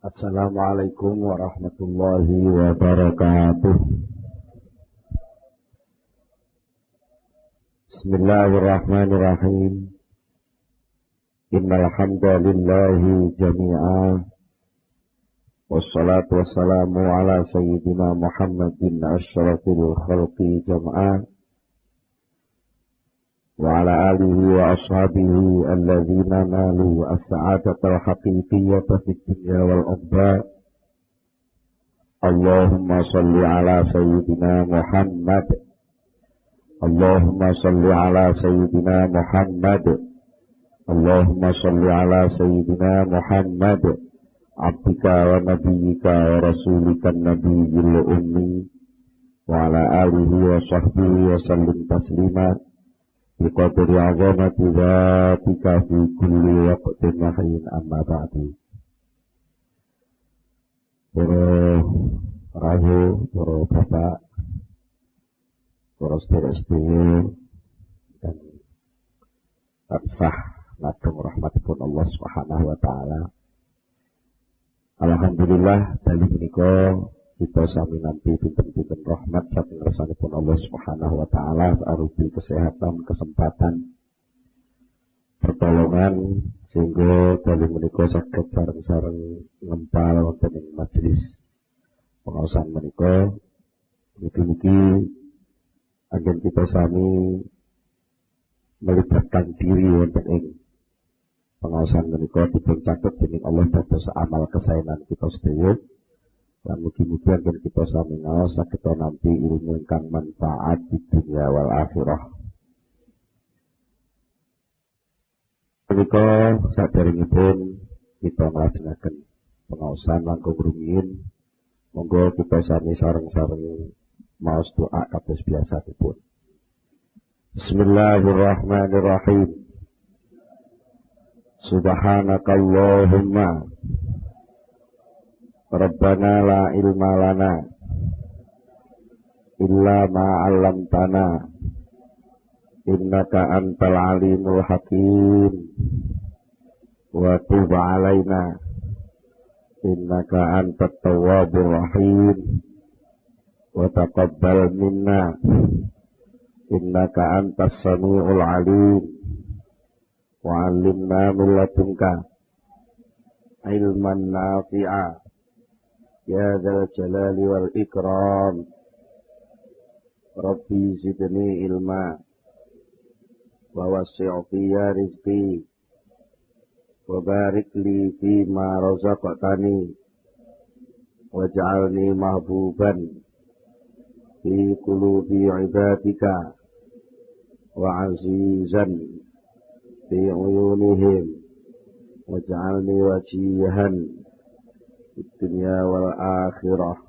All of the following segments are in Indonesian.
Assalamualaikum warahmatullahi wabarakatuh. Bismillahirrahmanirrahim. Innal hamdalillahi jami'a wassalatu wassalamu ala sayyidina Muhammadin asyrafil khalqi jam'a wa ala alihi wa ashabihi alladzina nalu as-sa'adatal haqiqiyyata fid dunya wal ukhra. Allahumma salli ala sayyidina Muhammad. Allahumma salli ala sayyidina Muhammad. Allahumma salli ala sayyidina Muhammad abdika wa nabiyyika wa rasulika nabiyyil ummi wa ala alihi wa sahbihi wa sallim taslima biqadri azamati dzatika fi kulli waqtin wa hin amma ba'du. Para rayu, para bapak, para sedherek-sedherek dan tansah nadhong rahmatipun Allah Subhanahu wa taala. Alhamdulillah dalem menika kita sami nampi pinten-pinten rahmat saking ngersanipun Allah Subhanahu wa taala arupi kesehatan, kesempatan, pertolongan sehingga dalem menika saged sareng-sareng ngempal wonten ing majelis pengaosan menika. Mugi-mugi anggen kita sami melibatkan diri wonten ing pengaosan menika dipun caket dening Allah dados amal kesaenan kita sedaya. Dan mugi-mugi agar kita sami ngaos saged nampi ilmu ingkang manfaat di dunia wal akhirah. Menika saderengipun kita nglajengaken pengaosan langkung rumiyin, monggo kita sami sareng-sareng maos doa kados biasanipun. Bismillahirrahmanirrahim. Subhanakallahumma Rabbana la ilma lana illa ma 'allamtana innaka antal alimul hakim wa tub 'alaina innaka antat tawwabur rahim wa taqabbal minna innaka antas samiul alim wa 'allimna min ladunka ilman nafi'a ya dzal jalali wal ikram. Rabbi zidni ilma wa wasi' fiya rizqi wa barik li fi ma razaqtani waj'alni mahbuban fi qulubi ibadika wa azizan fi uyunihim waj'alni wajihan fid dunya wal akhirah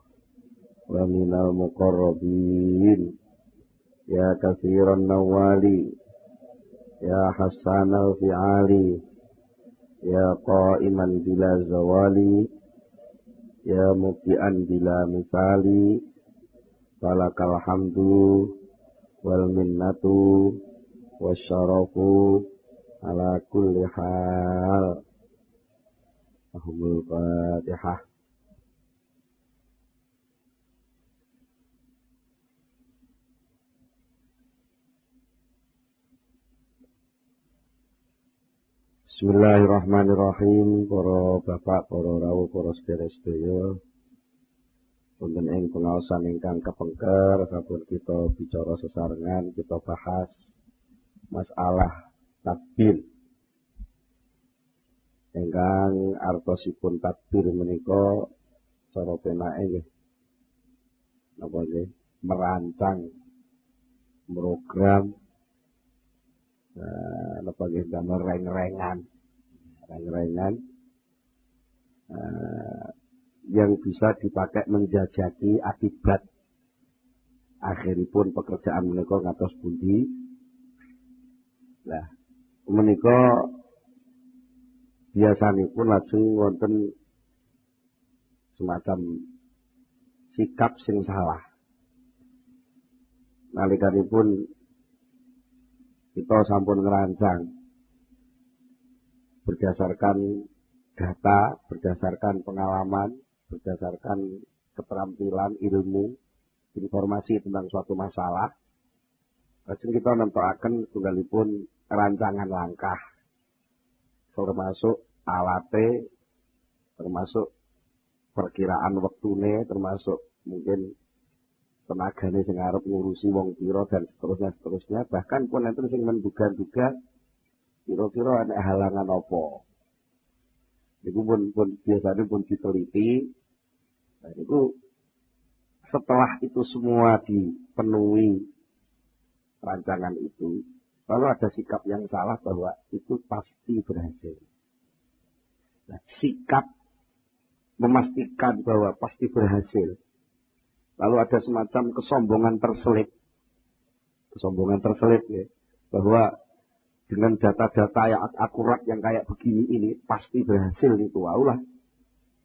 wa minal muqarrabin ya katsiran nawali ya hasanal fi'ali ya qa'iman bila zawali ya muqian bila misali falakal hamdu wal minnatu wasyarafu ala kulli hal. Al-Fatihah. Bismillahirrahmanirrahim. Para bapak, para rawuh, para sedherek-sedherek, wonten ing pengaosan ingkang kepengker sampun kita bicara sesarengan, kita bahas masalah takbir. Ingkang artosipun takbir menika cara penake nggih napa nggih merancang program napa nggih damel reng-rengan yang bisa dipakai menjajaki akibat akhiripun pekerjaan menika ngatos pundi. Lah menika biasanipun lajeng wonten semacam sikap sing salah. Nalikanipun kita sampun ngerancang berdasarkan data, berdasarkan pengalaman, berdasarkan keterampilan, ilmu, informasi tentang suatu masalah. Lajeng kita nentokaken tunggalipun rancangan langkah, termasuk alate, termasuk perkiraan wektune, termasuk mungkin tenagane sing arep ngurusi wong pira dan seterusnya, bahkan pun enten sing menduga-duga kira-kira ana halangan apa. Niku pun biasanya pun diteliti. Nah, itu setelah itu semua dipenuhi rancangan itu, lalu ada sikap yang salah bahwa itu pasti berhasil. Nah, sikap memastikan bahwa pasti berhasil. Lalu ada semacam kesombongan terselip ya, bahwa dengan data-data yang akurat yang kayak begini ini pasti berhasil itu waulah.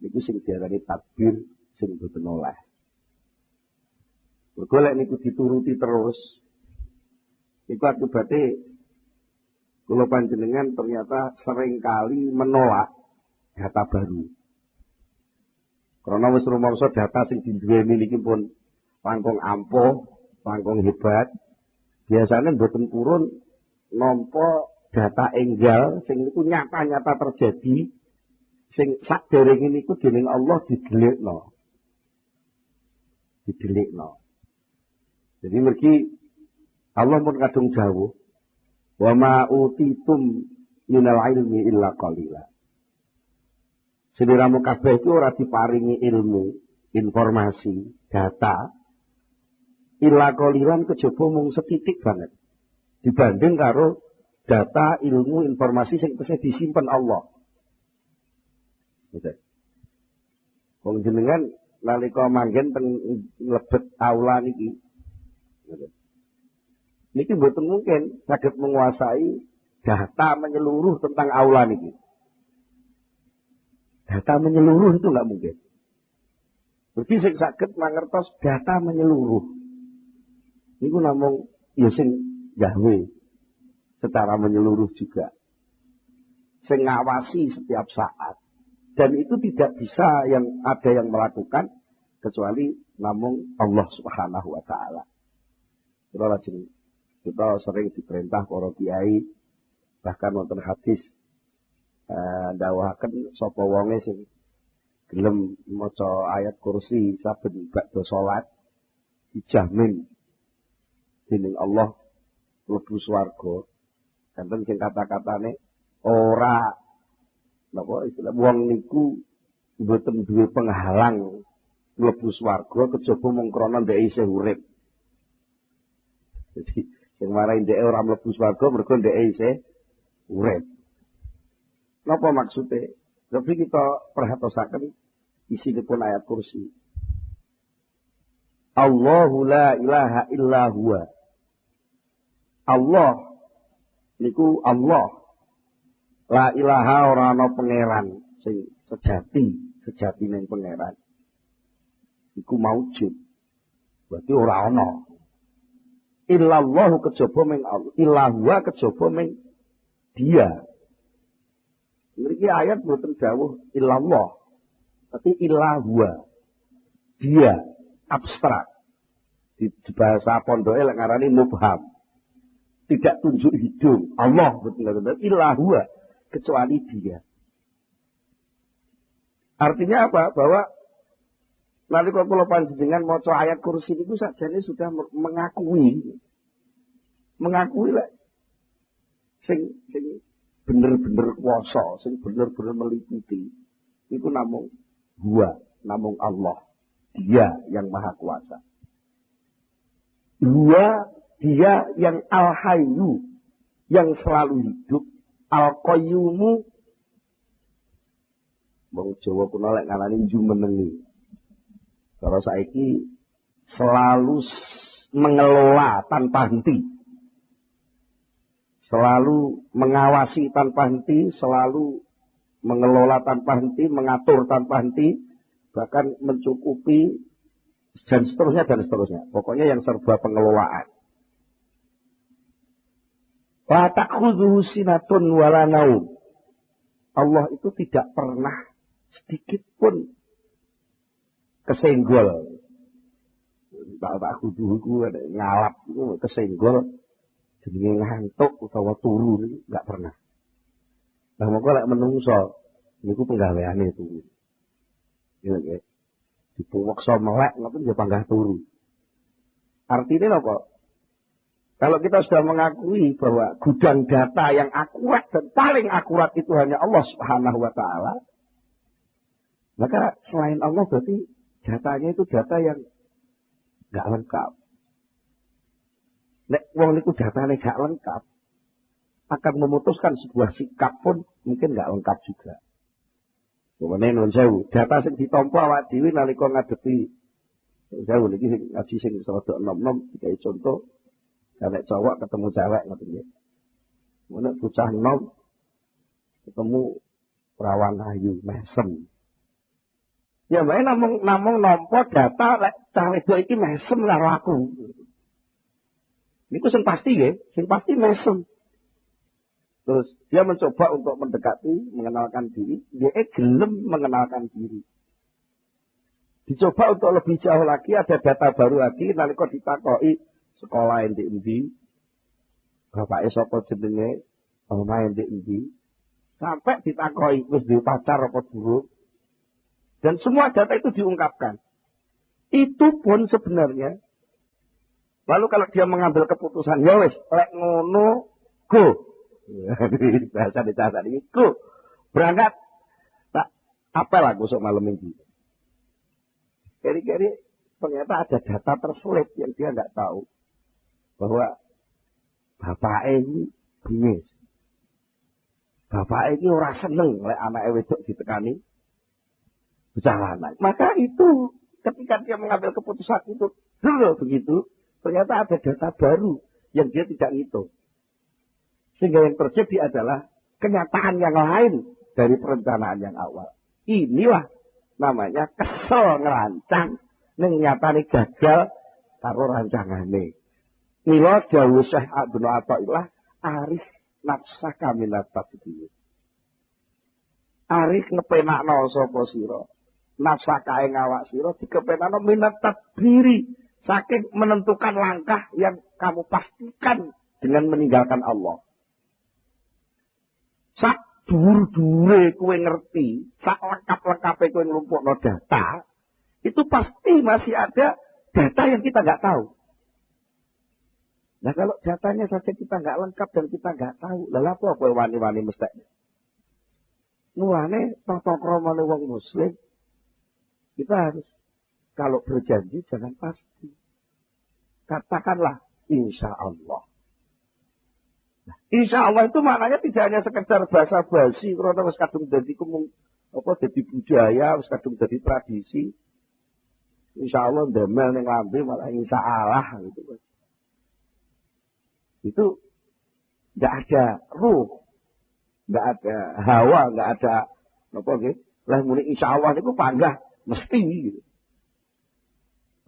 Itu sing diarani tadbir sing boten oleh. Mergo lek niku dituruti terus itu akibatnya kula panjenengan ternyata seringkali menolak data baru. Karena wis rumangsa data sing diduweni niki pun langkung ampuh, langkung hebat. Biasanya mboten purun nampa data enggal sing niku nyata-nyata terjadi sing sakderenge niku dening Allah didelikno. Jadi mergi Allah pun kadung dawuh, "Wa ma utitum minal ilmi illa qalila." Sediramu kabeh itu ora diparingi ilmu, informasi, data illa qalilan kejaba mung setitik banget. Dibanding karo data, ilmu, informasi sing tesih disimpen Allah. Gitu. Wong jenengan nalika manggen teng mlebet aula niki. Gitu. Niki mboten mungkin saged menguasai data menyeluruh tentang aula niki. Data menyeluruh itu enggak mungkin. Berarti sing saged mangertos data menyeluruh. Niku namung ya sing gawe secara menyeluruh juga. Sing ngawasi setiap saat. Dan itu tidak bisa ada yang melakukan kecuali namung Allah Subhanahu wa taala. Kita sering diperintah para kiai bahkan wonten hadis ndawuhaken sapa wonge sing gelem maca ayat kursi saben badha salat dijamin dening Allah mlebu swarga. Enten sing kata-katane ora napa istilah wong niku mboten duwe penghalang mlebu swarga kejaba mung krana ndek isih urip. Jadi sing marai ndek ora mlebu swarga mergo ndek isih urip. Napa maksude? Tapi kita perhatosaken isinipun ayat kursi. Allahu la ilaha illa huwa. Allah niku Allah. La ilaha ora ana pangeran sing sejati ning pangeran. Iku maujud. Berarti ora ana. Illallahu kejaba ming Allah. Illahu kejaba ming Dia. Mriki ayat boten dawuh illallah. Tapi illahu. Dia abstrak. Di bahasa pondoke lek ngarani mubham. Tidak tunjuk hidung. Allah betul-betul illahu kecuali Dia. Artinya apa? Bahwa nalika kula panjenengan maca ayat kursi niku sakjane sudah mengakui lah sing bener-bener kuwasa, sing bener-bener meliputi. Iku namung Huwa, namung Allah. Dia yang maha kuasa. Dia yang al-hayyu, yang selalu hidup, al-qayyumu. Wong Jawa kuna lek ngarani jumenengi. Cara saiki selalu mengelola tanpa henti. Selalu mengawasi tanpa henti, selalu mengelola tanpa henti, mengatur tanpa henti, bahkan mencukupi dan seterusnya. Pokoknya yang serba pengelolaan. La ta'khudhuhu sinatun wala naum. Allah itu tidak pernah sedikit pun kesenggol. Tak kudu ngalap itu kesenggol. Jadi ngantuk utawa turu itu enggak pernah. Nah, mongko lek menungso niku penggaweane turu. Ya nggih. Dipuweksa melek ngoten ya panggah turu. Artinya apa? Kalau kita sudah mengakui bahwa gudang data yang akurat dan paling akurat itu hanya Allah Subhanahu wa taala, maka selain Allah berarti datanya itu data yang enggak lengkap. Nek wong niku datane gak lengkap, akan memutuskan sebuah sikap pun mungkin enggak lengkap juga. Pemene nun sewu, data sing ditampa awak dhewe nalika ngadepi sewu niki sing ngaji sing rada enom-enom dikai contoh, nek cowok ketemu cewek ngoten nggih. Nek bocah enom ketemu perawan ayu mesem. Ya wae namung nampa data lek cah wedok iki mesem karo aku. Niku sing pasti nggih, sing pasti mesem. Terus dia mencoba untuk mendekati, mengenalkan diri, dia gelem mengenalkan diri. Dicoba untuk lebih jauh lagi, ada data baru lagi, nalika ditakoki sekolah endi-endi, bapake sapa jenenge, omahe endi-endi, sampai ditakoki wis duwe pacar apa durung. Dan semua data itu diungkapkan. Itu pun sebenarnya, lalu kalau dia mengambil keputusan, ya wis, lek ngono, go. Bahasa dicasa ini, go. Berangkat, tak apel aku sok malam minggu. Keri-keri ternyata ada data terselip yang dia nggak tahu. Bahwa bapak ini bingis. Bapak ini ora seneng lek anake wedok ditekani bocah lanang. Maka itu ketika dia mengambil keputusan itu dulu begitu, ternyata ada data baru yang dia tidak ngitung. Sehingga yang terjadi adalah kenyataan yang lain dari perencanaan yang awal. Inilah namanya kesel ngerancang, ning nyatane gagal karo rancangane. Mila dawuh Syekh Abdul Athaillah, arif nafsaka minat tadbir. Arif ngepenakno sapa sira. Nafsaka ing awak sira dikepenakno minat tadbiri, saking menentukan langkah yang kamu pastikan dengan meninggalkan Allah. Sak dhuwur-dhuwure kowe ngerti, sak lengkap-lengkape kowe nglumpukno data, itu pasti masih ada data yang kita nggak tahu. Nah kalau datanya saja kita nggak lengkap dan kita nggak tahu, lalu apa wani-wani mesti? Nuane tata kramane wong muslim, kita harus kalau berjanji jangan pasti. Katakanlah insya Allah. Nah, insya Allah itu maknanya tidak hanya sekedar bahasa basi, karena wis kadung dadi dadi budaya, wis kadung dadi tradisi. Insya Allah ndemel ning lambe malah insya Allah gitu. Itu enggak ada ruh, enggak ada hawa, enggak ada napa nggih. Lah muni insya Allah niku panggah mesti gitu.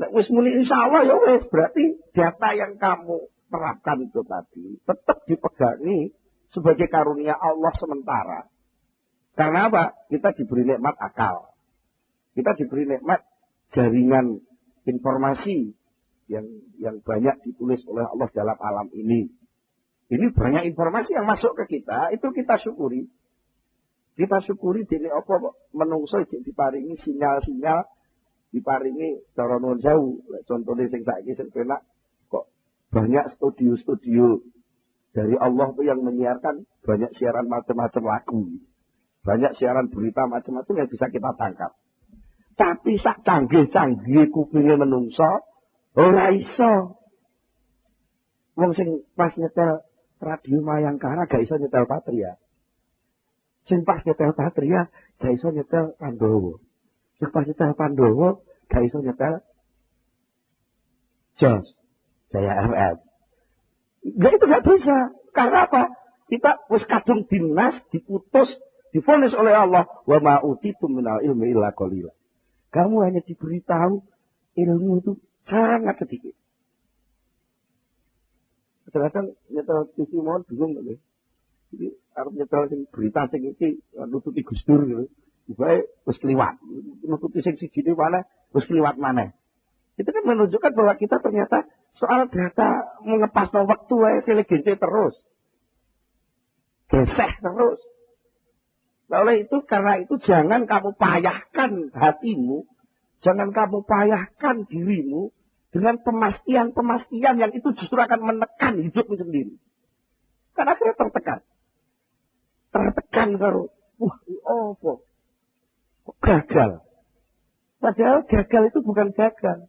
Nek wis muni insya Allah ya wis berarti data yang kamu terapkan itu tadi tetap dipegangi sebagai karunia Allah sementara. Karena apa? Kita diberi nikmat akal. Kita diberi nikmat jaringan informasi yang banyak ditulis oleh Allah dalam alam ini. Ini banyak informasi yang masuk ke kita, itu kita syukuri. Kita syukuri dene apa menungso diparingi sinyal-sinyal, diparingi cara nuwun sewu. Contohnya sing saiki sing penak kok banyak studio-studio dari Allah itu yang menyiarkan banyak siaran macam-macam lagu. Banyak siaran berita macam-macam yang bisa kita tangkap. Tapi sak canggih-canggih kupinge menungso ora iso. Wong sing pas nyetel radio Mayangkara gak iso nyetel Patria. Sing pas nyetel Patria gak iso nyetel Pandowo. Sing pas nyetel Pandowo gak iso nyetel Jos Jaya FM. Gak itu gak bisa. Karena apa? Kita wis kadung dinas, diputus, divonis oleh Allah, wa ma utitum minal ilmi illa qalila. Kamu hanya diberitahu ilmu itu sangat sedikit. Kadang-kadang nyetel TV mohon bingung nggak? Iki arep nyetel sing berita sing iki nututi Gus Dur gitu. Bae wis kliwat. Nututi sing sijine mana wis kliwat maneh. Itu kan menunjukkan bahwa kita ternyata soal data mengepasno waktu wae silih gence terus. Geseh terus. Nah, oleh itu, karena itu jangan kamu payahkan hatimu, jangan kamu payahkan dirimu dengan pemastian-pemastian yang itu justru akan menekan hidupmu sendiri. Karena akhirnya tertekan. Tertekan karo, apa? Gagal. Padahal gagal itu bukan gagal.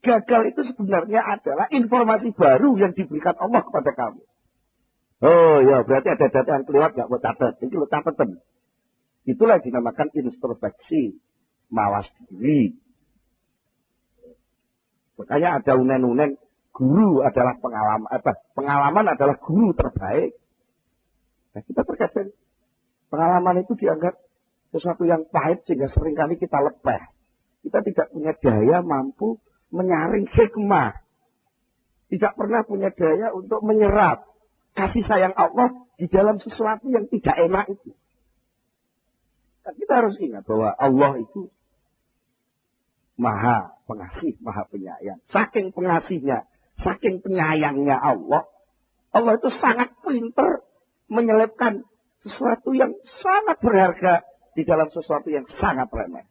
Gagal itu sebenarnya adalah informasi baru yang diberikan Allah kepada kamu. Oh ya, berarti ada data yang kelewat gak mau catat. Ini lo catatan. Itulah dinamakan introspeksi. Mawas diri. Makanya ada unen-unen. Guru adalah pengalaman. Pengalaman adalah guru terbaik. Nah, kita terkadang pengalaman itu dianggap sesuatu yang pahit sehingga seringkali kita lepeh. Kita tidak punya daya mampu menyaring hikmah. Tidak pernah punya daya untuk menyerap kasih sayang Allah di dalam sesuatu yang tidak enak itu. Dan kita harus ingat bahwa Allah itu maha pengasih, maha penyayang. Saking pengasihnya, saking penyayangnya Allah, Allah itu sangat pintar menyelipkan sesuatu yang sangat berharga di dalam sesuatu yang sangat remeh.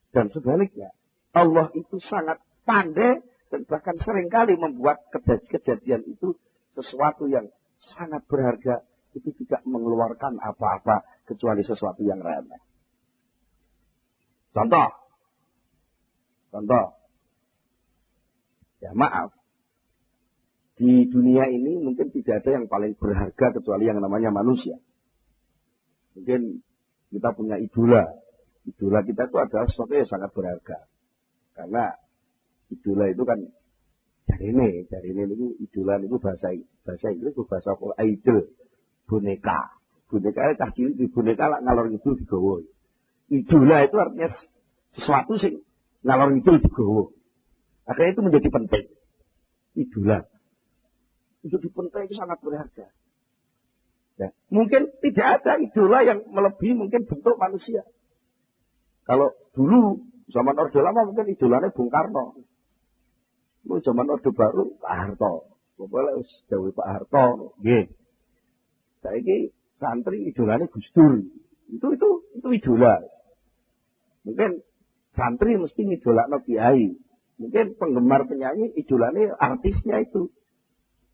Dan sebaliknya, Allah itu sangat pandai dan bahkan seringkali membuat kejadian itu sesuatu yang sangat berharga itu tidak mengeluarkan apa-apa kecuali sesuatu yang remeh. Contoh. Ya maaf. Di dunia ini mungkin tidak ada yang paling berharga kecuali yang namanya manusia. Mungkin kita punya idola. Idola kita itu adalah sesuatu yang sangat berharga. Karena idola itu kan dari ini itu idola itu bahasa Inggris itu bahasa idol, boneka cah cilik di boneka lah ngalor ngidul digawa. Idola itu artinya sesuatu sing ngalor ngidul digawa. Akhirnya itu menjadi penting. Idola itu penting, itu sangat berharga. Nah, mungkin tidak ada idola yang melebihi mungkin bentuk manusia. Kalau dulu zaman Orde Lama mungkin idolanya Bung Karno. Lu zaman Orde Baru Pak Harto. Boleh jauh Pak Harto. Nggih. Saiki santri idolane Gus Dur. Itu idola. Mungkin santri mesti ngidolakno kiai. Mungkin penggemar penyanyi idolane artisnya itu.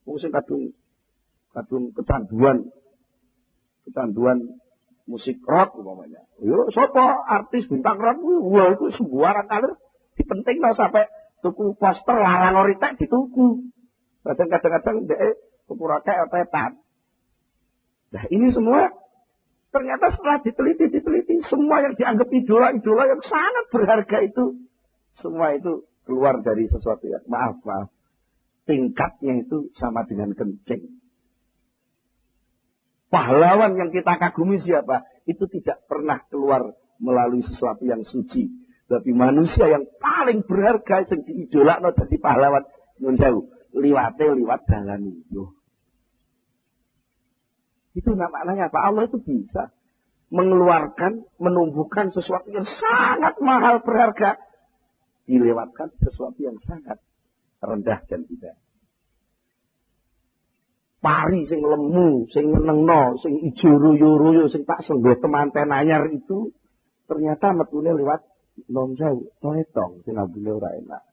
Wong sing kadung kecanduan musik rock umpamanya. Yo sapa artis bintang rock kuwi? Wah itu sembarang kalir dipentingno sampai tuku poster larang oritek dituku. Kadang-kadang dhek kepurake otetan. Nah, ini semua ternyata setelah diteliti semua yang dianggap idola yang sangat berharga itu semua itu keluar dari sesuatu yang maaf tingkatnya itu sama dengan kencing. Pahlawan yang kita kagumi siapa? Itu tidak pernah keluar melalui sesuatu yang suci. Tapi manusia yang paling berharga yang diidolakno dadi pahlawan nyun sewu, liwat dalan itu. Itu maknanya apa? Allah itu bisa menumbuhkan sesuatu yang sangat mahal berharga dilewatkan sesuatu yang sangat rendah dan tidak. Pari sing lemu, sing nyenengno, sing ijo royo-royo, sing tak senggeh temanten anyar itu ternyata metune lewat non sewu, toetong sing ambune ora enak.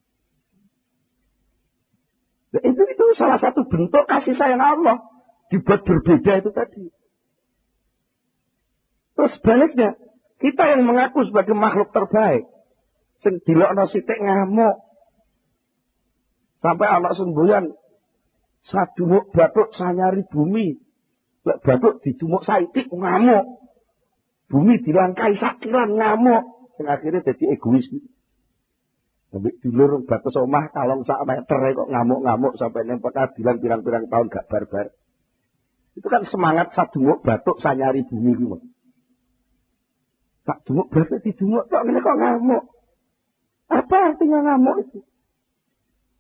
Nah, itu salah satu bentuk kasih sayang Allah dibuat berbeda itu tadi. Terus sebaliknya, kita yang mengaku sebagai makhluk terbaik, sing dilokno sithik ngamuk. Sampai anak semboyan sadumuk bathuk sanyari bumi. Lek bathuk didumuk saitik ngamuk. Bumi dilangkai sakiran ngamuk. Sing akhirnya jadi egois. Sampai dulur batas omah kalong sak meter kok ngamuk-ngamuk sampai nempel adilan pirang-pirang tahun gak barbar. Itu kan semangat sadumuk bathuk sanyari bumi ku. Sadumuk bathuk didumuk kok ngene kok ngamuk. Apa artinya ngamuk itu?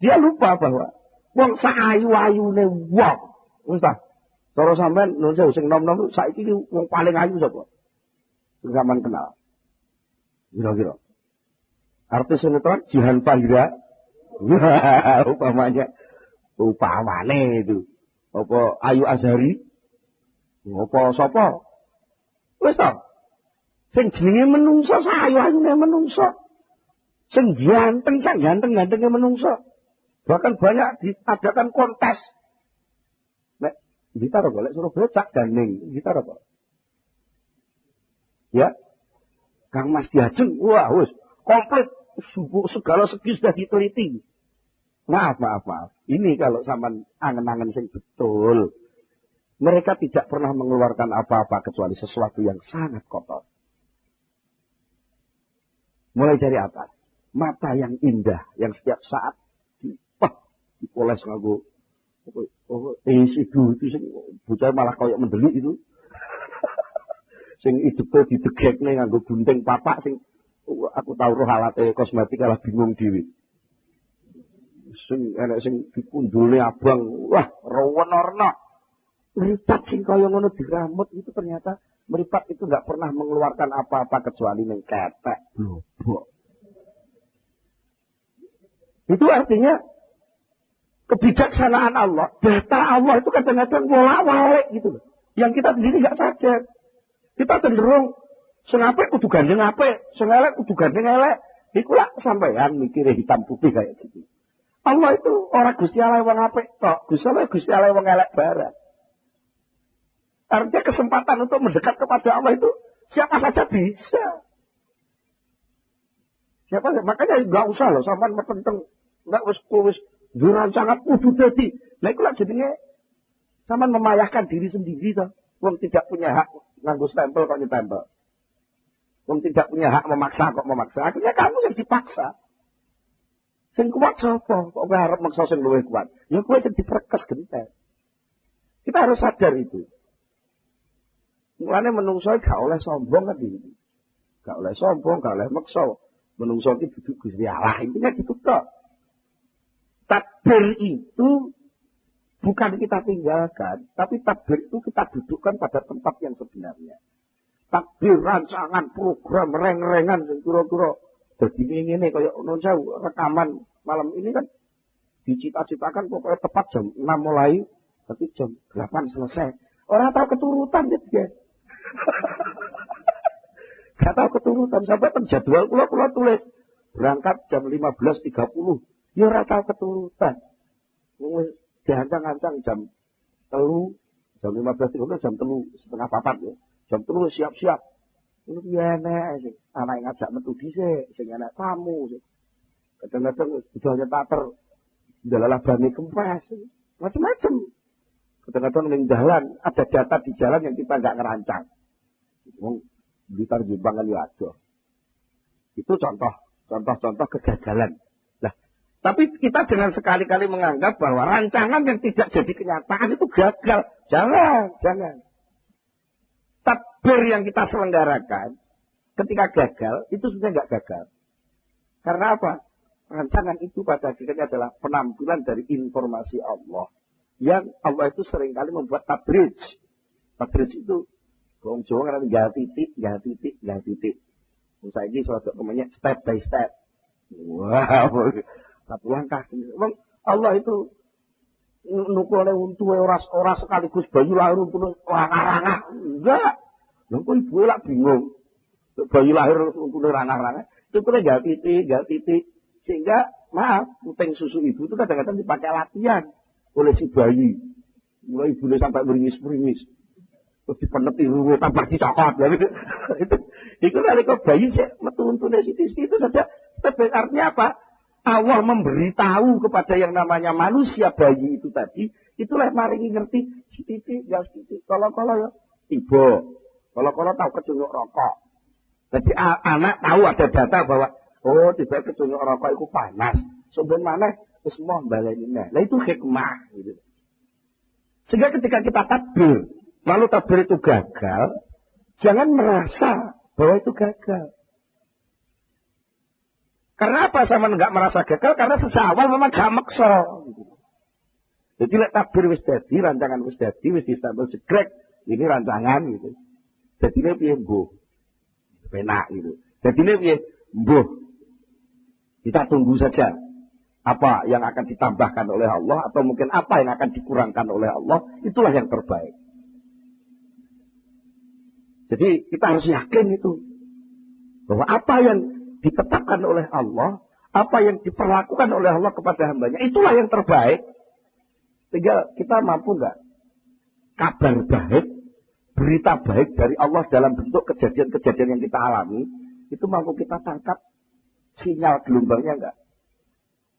Dia lupa bahwa wong sak ayu-ayune wong, entah Cara sampean nun sewu sing nom-nom saiki wong paling ayu sapa? Sing sampean kenal. Kira-kira. Artis sinetron Jihan Fahira. Upamane itu. Apa Ayu Azhari? Apa sapa? Wis to. Sing jenenge menungso sayu-ayune menungso. Sing ganteng-gantenge menungso. Bahkan banyak diadakan kontes. Nek gitar apa? Lek Surabaya Cak Daning, gitar apa? Ya. Kang Mas Diajeng, wah wis komplit segala segi sudah diteliti. Maaf. Ini kalau sampean angen-angen sing betul. Mereka tidak pernah mengeluarkan apa-apa kecuali sesuatu yang sangat kotor. Mulai dari apa? Mata yang indah, yang setiap saat dipoles nganggo itu sing bocah malah koyo mendelik itu. Sing hidupe didegekne nganggo gunting papak sing aku tahu roh alate kosmetik kalah bingung dhewe. Sing enek sing dikundulne abang, wah rewen-orno. Meripat sing kaya ngono diramut itu ternyata meripat itu enggak pernah mengeluarkan apa-apa kecuali ning ketek blobok. Itu artinya kebijaksanaan Allah, data Allah itu kadang-kadang bolak-balik gitu loh. Yang kita sendiri enggak sadar. Kita cenderung sing apik kudu gandeng apik, sing elek kudu gandeng elek. Iku lak sampean mikire hitam putih kayak gitu. Allah itu ora Gusti Allah wong apik tok, Gusti Allah wong elek barang. Artinya kesempatan untuk mendekat kepada Allah itu siapa saja bisa. Siapa saja. Makanya enggak usah loh sampean metenteng enggak wis rancangan kudu dadi. Lah iku lak jenenge sampean memayahkan diri sendiri toh. Wong tidak punya hak nganggo stempel kok nyetempel. Wong tidak punya hak memaksa kok memaksa. Akhirnya kamu yang dipaksa. Sing kuat sapa? Kok kowe arep maksa sing luwih kuat? Ya kowe sing diperkes gentet. Kita harus sadar itu. Mulane menungso gak oleh sombong kan iki. Gak oleh sombong, gak oleh maksa. Menungso iki duduk Gusti Allah. Intinya gitu tok. Takbir itu bukan kita tinggalkan, tapi takbir itu kita dudukkan pada tempat yang sebenarnya. Takbir rancangan program reng-rengan sing kira-kira dadi ngene kaya ono jauh rekaman malam ini kan dicita-citakan pokoknya tepat jam 6 mulai tapi jam 8 selesai. Orang tahu keturutan gitu ya. Gak tahu keturutan sampai penjadwal kula tulis berangkat jam 15.30. Ya ora tahu keturutan. Wis diancang-ancang jam 3, jam 15.30 jam 3:30 ya. Jam 3 siap-siap. Ini piye nek sing anak ngajak metu dhisik, sing enak tamu sing. Kadang-kadang sudah nyetater ndalalah bani kempes. Macam-macam. Kadang-kadang ning jalan ada data di jalan yang kita enggak ngerancang. Wong Blitar Jombang kan ya aja. Itu contoh kegagalan. Lah, tapi kita jangan sekali-kali menganggap bahwa rancangan yang tidak jadi kenyataan itu gagal. Jangan. Takbir yang kita selenggarakan ketika gagal itu sudah enggak gagal. Karena apa? Rancangan itu pada akhirnya adalah penampilan dari informasi Allah. Yang Allah itu seringkali membuat tabrij. Tabrij itu wong Jawa kan enggak titik. Saiki suatu namanya step by step. Wah, satu langkah. Allah itu nukule untuwe ora sekaligus bayi lahir untu rangah-rangah. Enggak. Lha kok ibu lak bingung. Bayi lahir untu rangah-rangah. Itu kene enggak titik. Sehingga maaf, puting susu ibu itu kadang-kadang dipakai latihan oleh si bayi. Mulai ibunya sampai beringis-beringis. Terus dipeneti ruwe tambah dicokot. Itu nalika bayi sik metu untune sithik itu saja. Artinya apa? Allah memberitahu kepada yang namanya manusia bayi itu tadi, itulah maringi ngerti sithik ya sithik. Kalau ya tiba. Kalau tahu kecunyuk rokok. Jadi anak tahu ada data bahwa oh tiba kecunyuk rokok itu panas. Sebenarnya semua baleni. Nah itu hikmah gitu. Sehingga ketika kita takbir, lalu takbir itu gagal, jangan merasa bahwa itu gagal. Karena apa sama enggak merasa gagal? Karena sejak awal memang gak maksa. Gitu. Jadi lek takbir wis dadi, rancangan wis dadi, wis distempel jegrek, ini rancangan gitu. Jadi ini piye mbuh. Penak gitu. Jadi ini piye mbuh. Kita tunggu saja apa yang akan ditambahkan oleh Allah atau mungkin apa yang akan dikurangkan oleh Allah, itulah yang terbaik. Jadi kita harus yakin itu bahwa apa yang ditetapkan oleh Allah, apa yang diperlakukan oleh Allah kepada hambanya, itulah yang terbaik. Tinggal kita mampu nggak kabar baik, berita baik dari Allah dalam bentuk kejadian-kejadian yang kita alami, itu mampu kita tangkap sinyal gelombangnya enggak?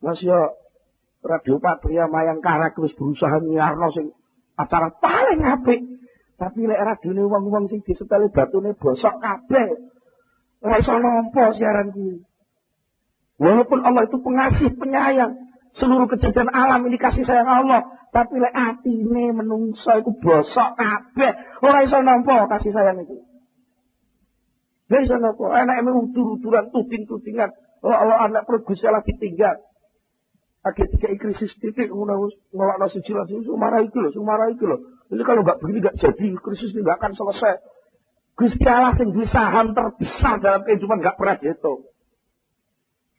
Mas yo Radio Patria Mayangkara wis berusaha nyiarno sing acara paling apik. Tapi lek radione wong-wong sing diseteli batune bosok kabeh. Ora iso nampa siaran kuwi. Walaupun Allah itu pengasih, penyayang, seluruh kejadian alam ini kasih sayang Allah, tapi lek atine menungso iku bosok kabeh, ora iso nampa kasih sayang itu. Ora iso nampa, enake udur-uduran, tuding-tudingan. Allah anak perut Gusti Allah ditinggal. Akhir tiga krisis titik ngelakno siji lan siji marah iki lho. Ini kalau enggak begini enggak jadi, krisis ini enggak akan selesai. Gusti Allah sing duwe saham terbesar dalam kehidupan enggak pernah dihitung.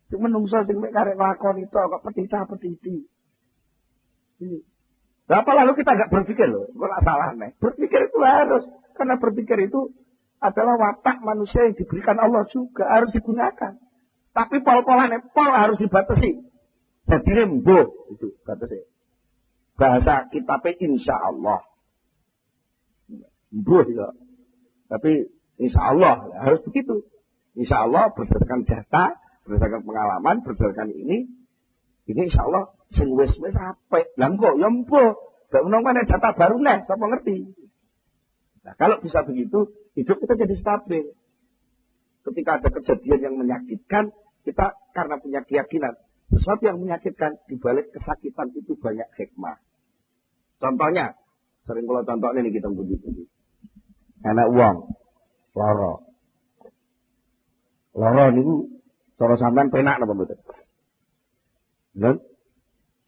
Sing menungso sing mek karek lakon itu kok petita-petiti. Ini. Apa lalu kita enggak berpikir loh, kok salah nih. Berpikir itu harus, karena berpikir itu adalah watak manusia yang diberikan Allah juga, harus digunakan. Tapi pol-polannya harus dibatasi. Jadi rembuh itu batasi. Bahasa kitabnya insya Allah. Rembuh ya. Tapi insya Allah harus begitu. Insya Allah berdasarkan data, berdasarkan pengalaman, berdasarkan ini insya Allah sing wis apik. Lah kok ya embuh. Gak menawa data baru nih, sapa ngerti. Nah, kalau bisa begitu, hidup kita jadi stabil. Ketika ada kejadian yang menyakitkan, kita karena punya keyakinan sesuatu yang menyakitkan, dibalik kesakitan itu banyak hikmah. Contohnya, sering kalau contohnya nih kita puji-puji. Anak uang, loro niku cara sampean penak napa mboten? Lho.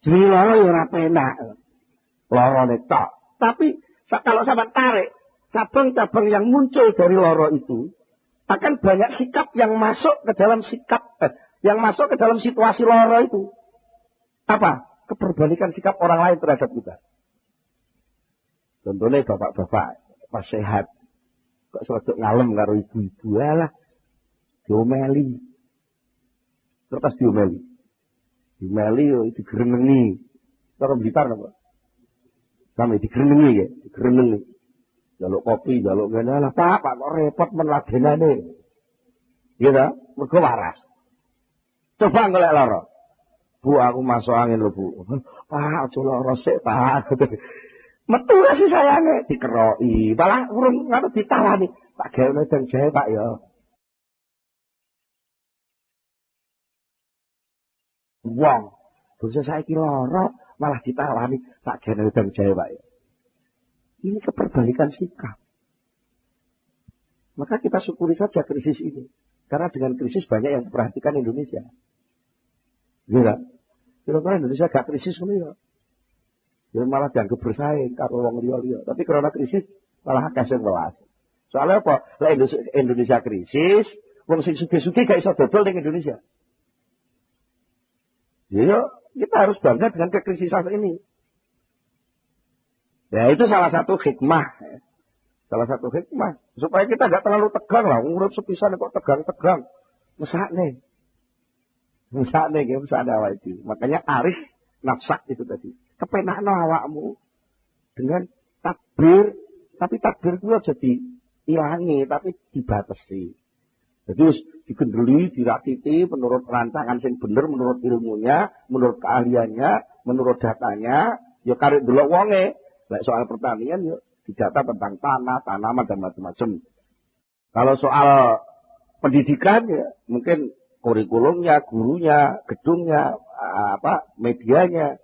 Jadi loro ya ora penak. Loro nek tok. Tapi kalau sampean tarik cabang-cabang yang muncul dari loro itu akan banyak sikap yang masuk ke dalam yang masuk ke dalam situasi loro itu. Apa? Keperbalikan sikap orang lain terhadap kita. Contohnya bapak-bapak pas sehat kok seleduk ngalem karo ibu-ibu lah diomeli. Terus diomeli yo digerenengi. Cara Blitar napa? Sampe digerenengi ya, digerenengi. Jaluk kopi, jaluk ngene lah, Pak kok repot men ladenane. Iya ta? Mergo waras. Coba golek lara. Bu, aku masuk angin lho, Bu. Pak, aja lara sik, Pak. Metu kasih sayange dikeroki. Malah urung ngono ditawani. Tak gawe nang jahe, Pak ya. Wong, dosa saiki lara malah ditawani. Tak gawe nang jahe, Pak ya. Ini keperbalikan sikap. Maka kita syukuri saja krisis ini. Karena dengan krisis banyak yang memperhatikan Indonesia. Iya. Kira-kira Indonesia gak krisis ngono ya. Ya malah dianggap bersaing karo wong liya-liya. Tapi karena krisis malah akeh sing welas. Soalnya apa? Lah Indonesia krisis, wong sing sugih-sugih gak iso dodol ning Indonesia. Ya, kita harus bangga dengan kekrisisan ini. Ya itu salah satu hikmah. Salah satu hikmah. Supaya kita gak terlalu tegang lah. Urip sepisan kok tegang-tegang. Mesakne awak itu. Makanya arif nafsak itu tadi. Kepenakno awakmu dengan takbir. Tapi takbir itu aja diilangi. Tapi dibatasi. Jadi digendeli, dirakiti menurut rancangan yang benar, menurut ilmunya, menurut keahliannya, menurut datanya. Ya karek delok wonge. Baik soal pertanian ya didata tentang tanah, tanaman dan macam-macam. Kalau soal pendidikan ya mungkin kurikulumnya, gurunya, gedungnya, medianya.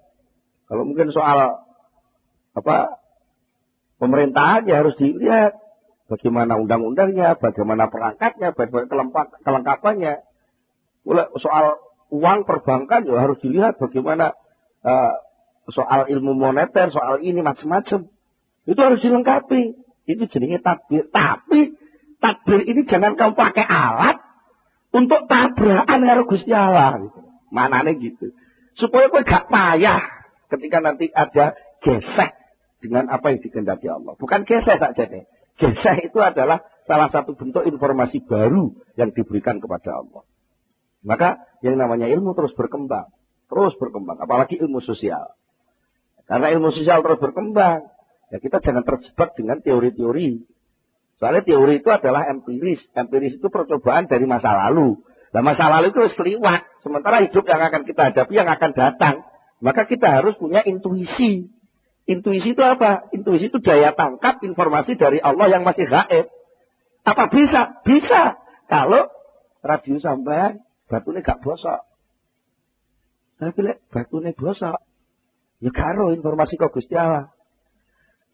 Kalau mungkin soal pemerintahan ya harus dilihat bagaimana undang-undangnya, bagaimana perangkatnya, bagaimana kelengkapannya. Soal uang perbankan ya harus dilihat bagaimana soal ilmu moneter, soal ini macam-macam. Itu harus dilengkapi. Itu jenenge tadbir. Tapi tadbir ini jangan kamu pakai alat untuk tabrakan karo Gusti Allah. Manane gitu. Supaya kowe gak payah ketika nanti ada gesek dengan apa yang dikehendaki Allah. Bukan gesek saja deh. Gesek itu adalah salah satu bentuk informasi baru yang diberikan kepada Allah. Maka yang namanya ilmu terus berkembang. Terus berkembang. Apalagi ilmu sosial. Karena ilmu sosial terus berkembang. Ya kita jangan terjebak dengan teori-teori. Soalnya teori itu adalah empiris. Empiris itu percobaan dari masa lalu. Nah masa lalu itu harus lewat. Sementara hidup yang akan kita hadapi, yang akan datang. Maka kita harus punya intuisi. Intuisi itu apa? Intuisi itu daya tangkap informasi dari Allah yang masih gaib. Apa bisa? Bisa. Kalau radio sampean batune gak bosok. Tapi lek batune bosok, ya karo informasi kok Gusti Allah.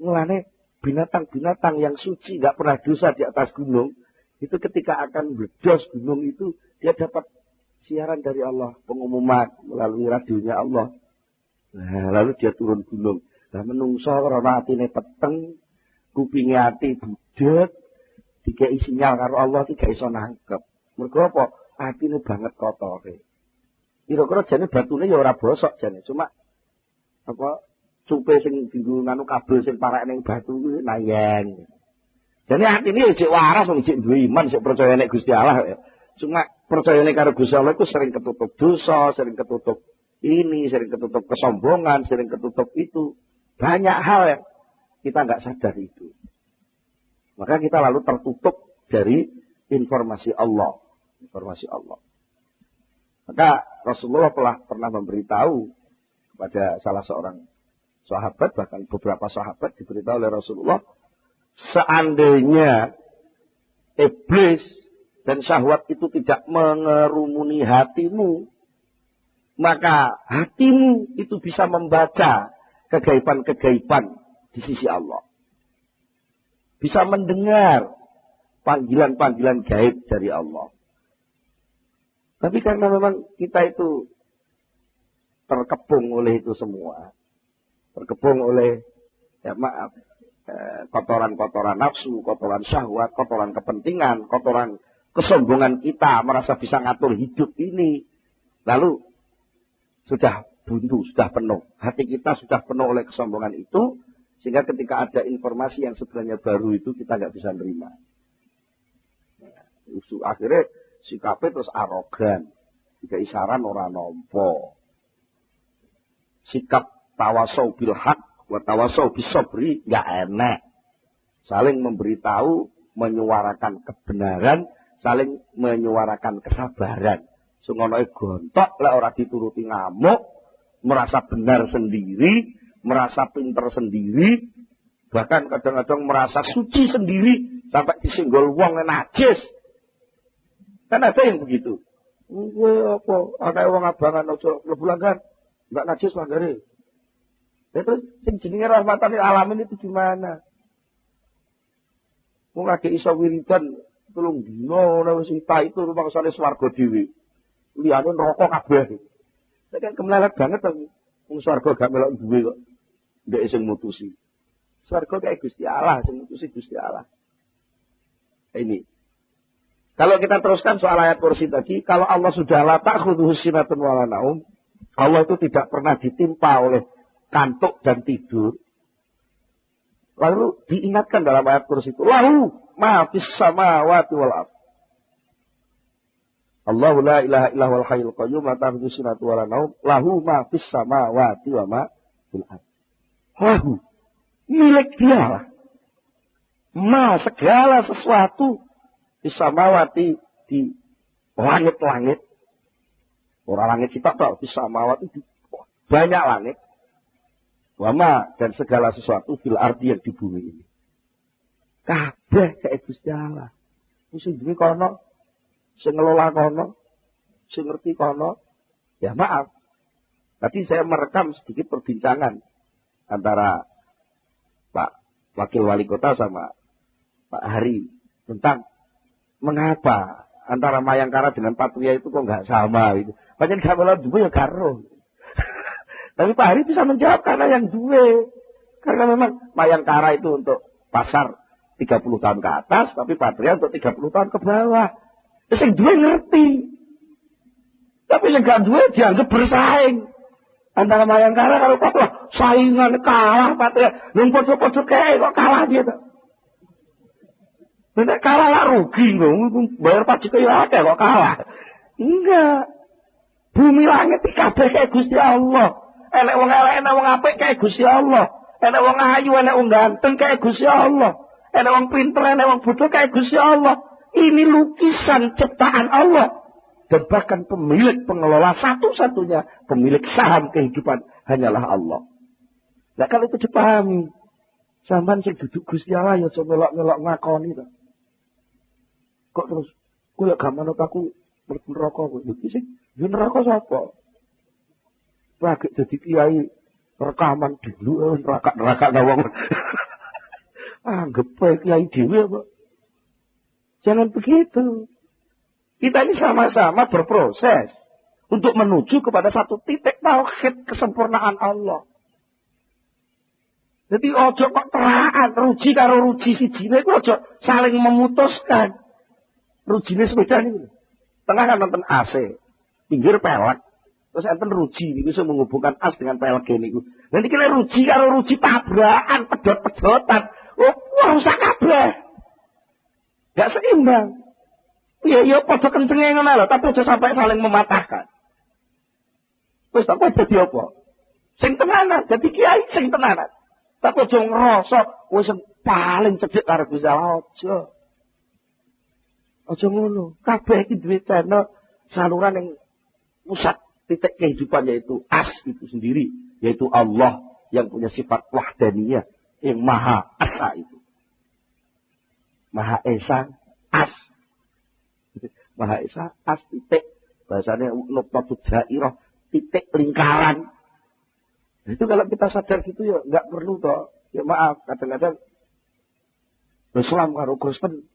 Mulane binatang-binatang yang suci gak pernah dosa di atas gunung, itu ketika akan meledos gunung itu, dia dapat siaran dari Allah, pengumuman melalui radionya Allah. Nah, lalu dia turun gunung. Nah, menungso karena atine peteng, kupinge ati budhet, dikei sinyal karo Allah iki gak iso nangkep. Mergo apa? Atine banget kotore. Kira-kira jane batune ya ora bosok jane, cuma apa cupe sing dienggo nganu kabel sing parek ning batu kuwi nayeng. Jadi atine ya cek waras wong cek duwe iman, cek percaya nek Gusti Allah ya. Cuma percayane karo Gusti Allah iku sering ketutup dosa, sering ketutup ini, sering ketutup kesombongan, sering ketutup itu. Banyak hal yang kita nggak sadar itu. Maka kita lalu tertutup dari informasi Allah. Informasi Allah. Maka Rasulullah pernah memberitahu kepada salah seorang sahabat, bahkan beberapa sahabat diberitahu oleh Rasulullah, seandainya iblis dan syahwat itu tidak mengerumuni hatimu, maka hatimu itu bisa membaca kegaiban-kegaiban di sisi Allah. Bisa mendengar panggilan-panggilan gaib dari Allah. Tapi karena memang kita itu terkepung oleh itu semua. Terkepung oleh, ya maaf, kotoran-kotoran nafsu, kotoran syahwat, kotoran kepentingan, kotoran kesombongan kita, merasa bisa ngatur hidup ini. Lalu sudah buntu, sudah penuh. Hati kita sudah penuh oleh kesombongan itu, sehingga ketika ada informasi yang sebenarnya baru itu kita nggak bisa nerima. Akhirnya sikapnya terus arogan, tidak isaran orang nompo. Sikap tawasau bil haq wa tawasau bis sabri nggak enak. Saling memberitahu, menyuarakan kebenaran, saling menyuarakan kesabaran. Sungonoe gontok lah orang dituruti ngamuk, merasa benar sendiri, merasa pinter sendiri, bahkan kadang-kadang merasa suci sendiri sampai disenggol wong najis. Kan ada yang begitu. Apa? Ana wong abangan aja mlebu langgar, enggak najis langgare. Terus sing jenenge rahmatan lil alamin itu gimana? Wong lagi iso wiridan 3 dina ora wis itu rumangsane swarga dhewe. Liyane neraka kabeh. Nek kan kemelarat banget to. Wong swarga gak melok duwe kok. Ndek sing mutusi. Swarga kayak Gusti Allah, sing mutusi Gusti Allah. Ini. Kalau kita teruskan soal ayat kursi tadi, kalau Allah sudah la ta'khudhuhu sinatun wa la naum, Allah itu tidak pernah ditimpa oleh kantuk dan tidur. Lalu diingatkan dalam ayat kursi itu, lahu ma fis samawati wal ardh. Allahu la ilaha illa huwal hayyul qayyum la ta'khudhuhu sinatun wa la naum, lahu ma fis samawati wa ma fil ardh. Lahu, milik dia lah. Ma, segala sesuatu Bisamawati di langit-langit. Orang langit sitok tok, bisamawati di banyak langit. Wama dan segala sesuatu fil ardi yang di bumi ini. Kabeh kayak Gusti Allah. Sing duwe kono, sing ngelola kono, sing ngerti kono. Ya maaf. Tadi saya merekam sedikit perbincangan antara Pak Wakil Wali Kota sama Pak Hari tentang mengapa antara Mayangkara dengan Patria itu kok nggak sama gitu. Pancen gak melok duwe ya karo. Tapi Pak Hari bisa menjawab karena yang duwe. Karena memang Mayangkara itu untuk pasar 30 tahun ke atas, tapi Patria untuk 30 tahun ke bawah. Terus yang duwe ngerti. Tapi yang gak duwe dianggap bersaing. Antara Mayangkara kalau Patria saingan kalah Patria. Yang podo-podo kayak kok kalah dia tuh. Nek kalah lah rugi loh. Bayar pajak ya ada kok kalah. Enggak. Bumi langit kabeh kayak Gusti Allah. Enek wong elek, enek wong apik kayak Gusti Allah. Enek wong ayu, enek wong ganteng kayak Gusti Allah. Enek wong pinter, enek wong bodoh kayak Gusti Allah. Ini lukisan ciptaan Allah. Dan bahkan pemilik pengelola satu-satunya pemilik saham kehidupan hanyalah Allah. Nah kalau itu dipahami, sampean sing duduk Gusti Allah ya aja melok-melok ngakoni to. Kok terus kowe gak manut aku mlebu neraka kowe. Iki sing yo neraka sapa? Lagi jadi kiai rekaman dulu neraka wong. Anggap bae kiai dhewe apa? Jangan begitu. Kita ini sama-sama berproses untuk menuju kepada satu titik tauhid kesempurnaan Allah. Jadi ojo kok teraan ruji karo ruji sijine ku ojo saling memutuskan. Rujine sepeda niku. Tengah kan nonton AC, pinggir pelek. Terus enten ruji niku bisa menghubungkan as dengan PLG niku. Nanti kira ruji karo ruji tabrakan, pedot-pedotan. Oh, wah rusak kabeh. Gak seimbang. Ya padha kencenge ngono lho, tapi aja sampai saling mematahkan. Wis tak kowe dadi apa? Sing tenanan, dadi kiai sing tenanan. Tapi aja ngrasa wis paling cedhek karo Gusti Allah aja. Aja ngono. Kabeh iki duwe channel saluran yang pusat titik kehidupan yaitu as itu sendiri, yaitu Allah yang punya sifat wahdaniyah, yang maha asa itu. Maha esa as. Maha esa as titik. Bahasanya nuqtatut dairah, titik lingkaran. Itu kalau kita sadar gitu ya enggak perlu toh. Ya maaf, kadang-kadang Islam karo Kristen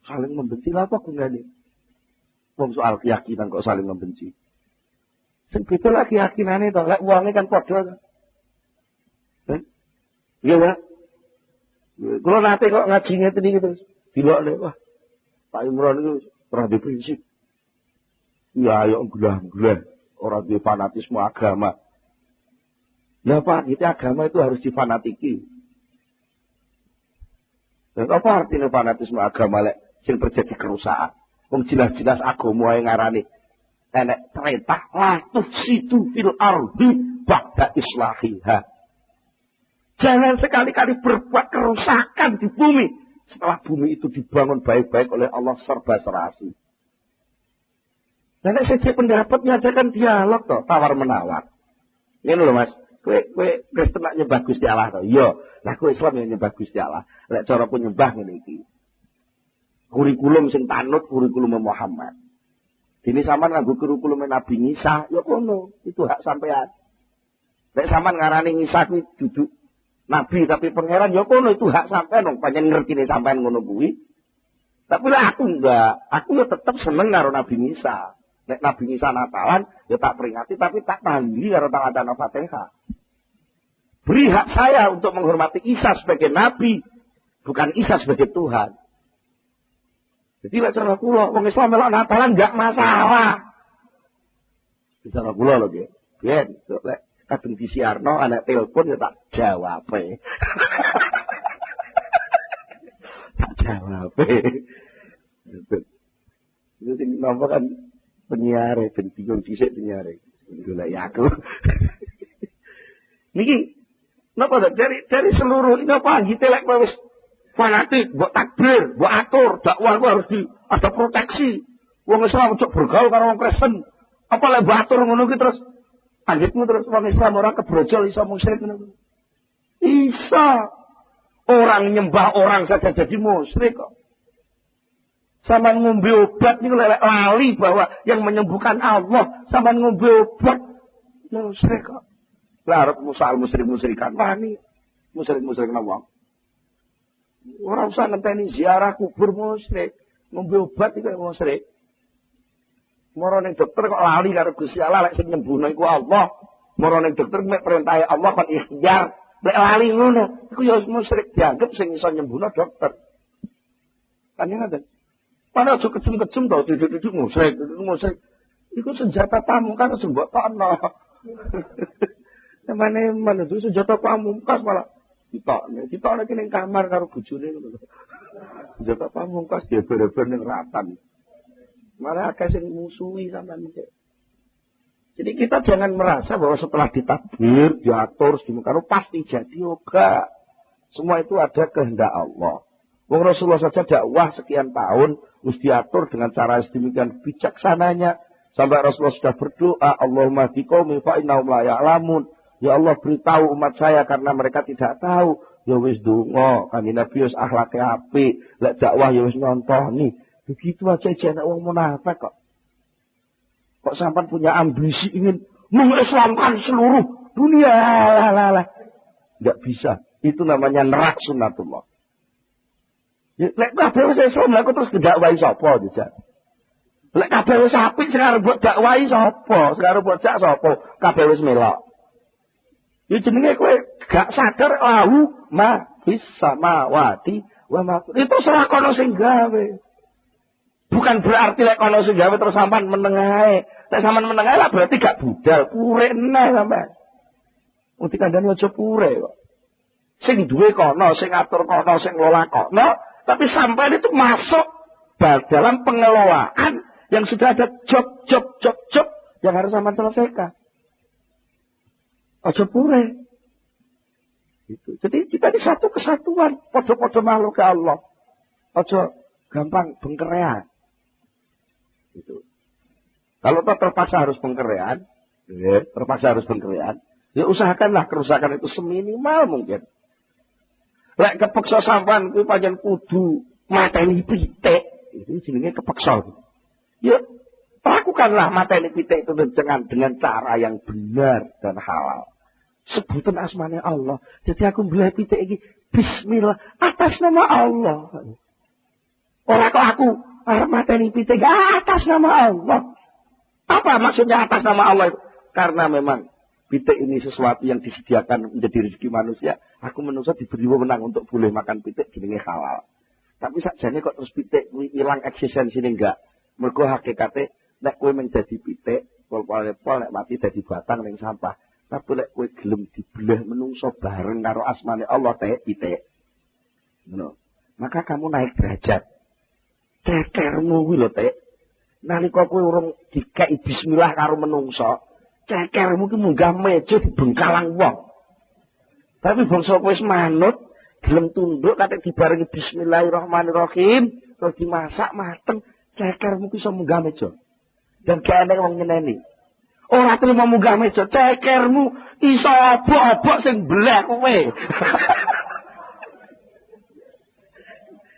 saling membenci lah apa gunanya? Wong soal keyakinan kok saling membenci. Sing beda lagi keyakinane to, lek wonge kan padha. Iya ya. Kulo nate kok ngaji ngeten iki terus dilokne wah. Pak Imron itu ora duwe prinsip. Ya ayo gelah-gelah, ora duwe fanatisme agama. Lah Pak, kita agama itu harus difanatiki. Dan apa artinya fanatisme agama lek sing terjadi kerusakan? Wong jelas-jelas agama yang ngarani enek perintah la tufsidu fil ardi ba'da islahiha. Jangan sekali-kali berbuat kerusakan di bumi setelah bumi itu dibangun baik-baik oleh Allah serba serasi. Nek sejak pendapat nyadakan dialog toh, tawar menawar. Ini lho Mas, kowe Kristen nak nyembah Gusti Allah toh. Iya, lah kowe Islam yang nyembah Gusti Allah. Lek cara pun nyembah ngene iki. Kurikulum sing tanut kurikulum Muhammad. Dini sampean nganggo kurikulum Nabi Isa, ya kono, itu hak sampean. Nek sampean ngarani Isa kuwi duduk Nabi tapi pangeran, ya kono itu hak sampean wong pancen ngertine sampean ngono kuwi. Tapi lah aku enggak, aku ya tetep seneng karo Nabi Isa. Nek Nabi Isa Natalan, ya tak peringati tapi tak tahlili karo tangatan Fatihah. Beri hak saya untuk menghormati Isa sebagai Nabi, bukan Isa sebagai Tuhan. Jadi lek cara kula wong Islam melok Natalan enggak masalah. Cara kula lho nggih. Yen lek kadung disiarno anak telepon ya tak jawab. Tak jawab. Itu sing napa kan penyiar ben bingung dhisik penyiar. Golek aku. Niki napa dari seluruh ini apa nggih telek wis fanatik, mbok takbir, mbok atur, dakwah ku harus ada proteksi. Wong Islam ojo bergaul karo wong Kristen. Apa lek mbok atur ngono ki terus anggitmu terus wong Islam orang kebrojol iso musyrik ngono. Isa orang nyembah orang saja jadi musyrik kok. Sama ngombe obat niku lek lali bahwa yang menyembuhkan Allah, sama ngombe obat musyrik kok. Lah arep musyrik-musyrikan wani. Musyrik-musyrik napa? Ora usah ngenteni ziarah kubur musyrik, ngombe obat iki musyrik. Moro ning dokter kok lali karo Gusti Allah lek sing nyembuhno iku Allah. Moro ning dokter mek perintahe Allah kon ikhtiar, lek lali ngono, iku ya musyrik dianggep sing iso nyembuhno dokter. Kan ngoten. Padahal aja kejem-kejem to, duduk-duduk musyrik. Iku senjata pamungkas sing mbok tokno. Temane menuju senjata pamungkas malah ditokne ki ning kamar karo bojone ngono. Senjata pamungkas dieber-eber ning ratan. Malah akeh sing musuhi sampean iki. Jadi kita jangan merasa bahwa setelah ditakdir, diatur, sedemikian pasti jadi yoga. Semua itu ada kehendak Allah. Wong Rasulullah saja dakwah sekian tahun, mesti diatur dengan cara sedemikian bijaksananya. Sampai Rasulullah sudah berdoa, Allahumma diqaumi fa innahum la ya'lamun. Ya Allah beritahu umat saya karena mereka tidak tahu. Ya wis donga, kanjeng Nabi wis akhlake apik, lek dakwah ya wis nyontoni. Begitu aja jenenge wong munafik kok. Kok sampai punya ambisi ingin mengislamkan seluruh dunia. Lah. Nggak bisa. Itu namanya nerak sunnatullah. Ya, lek kabeh wis Islam lek terus didakwahi sapa jajak. Lek kabeh wis apik sing arep mbok dakwahi sapa? Sing arep mbok jak sapa? Kabeh wis melok. Ya jenenge kowe gak sadar lahu ma fis samawati wa ma. Itu salah kono sing gawe. Bukan berarti lek kono sing gawe terus sampean menengahe. Lek sampean menengahe lah berarti gak budal, pure neh sampean. Mesti kandhane aja pure kok. Sing duwe kono, sing ngatur kono, sing ngelola kono, tapi sampean itu masuk dalam pengelolaan yang sudah ada job yang harus sampean selesaikan. Aja pure. Gitu. Jadi kita di satu kesatuan, podo-podo makhluk ke Allah. Aja gampang bengkerean. Gitu. Kalau terpaksa harus bengkerean, ya usahakanlah kerusakan itu seminimal mungkin. Lek kepeksa sampean kuwi pancen kudu mateni pitik, itu jenenge kepeksa. Ya lakukanlah mateni pitik itu dengan cara yang benar dan halal. Sebutan asmane Allah. Jadi aku mbeleh pitik iki bismillah atas nama Allah. Ora kok aku arep mateni pitik atas nama Allah. Apa maksudnya atas nama Allah itu? Karena memang pitik ini sesuatu yang disediakan menjadi rezeki manusia. Aku menungso diberi wewenang untuk boleh makan pitik jenenge halal. Tapi sakjane kok terus pitik kuwi ilang eksistensine enggak. Mergo hakikate nek kowe mung dadi pitik, pol-pol nek mati dadi batang ning sampah. Tapi lek kowe gelem dibelah menungso bareng karo asmane Allah pitik. Ngono. Maka kamu naik derajat. Cekermu kuwi lho, Tek. Nalika kowe urung dikeki bismillah karo menungso, cekermu ki munggah meja dibengkalang wong. Tapi bangsa kowe wis manut, gelem tunduk kate dibarengi bismillahirrahmanirrahim, terus dimasak mateng, cekermu ki iso munggah meja. Dan gak enek wong nyeneni. Ora terima munggah meja, cekermu iso obok-obok sing bleh kowe.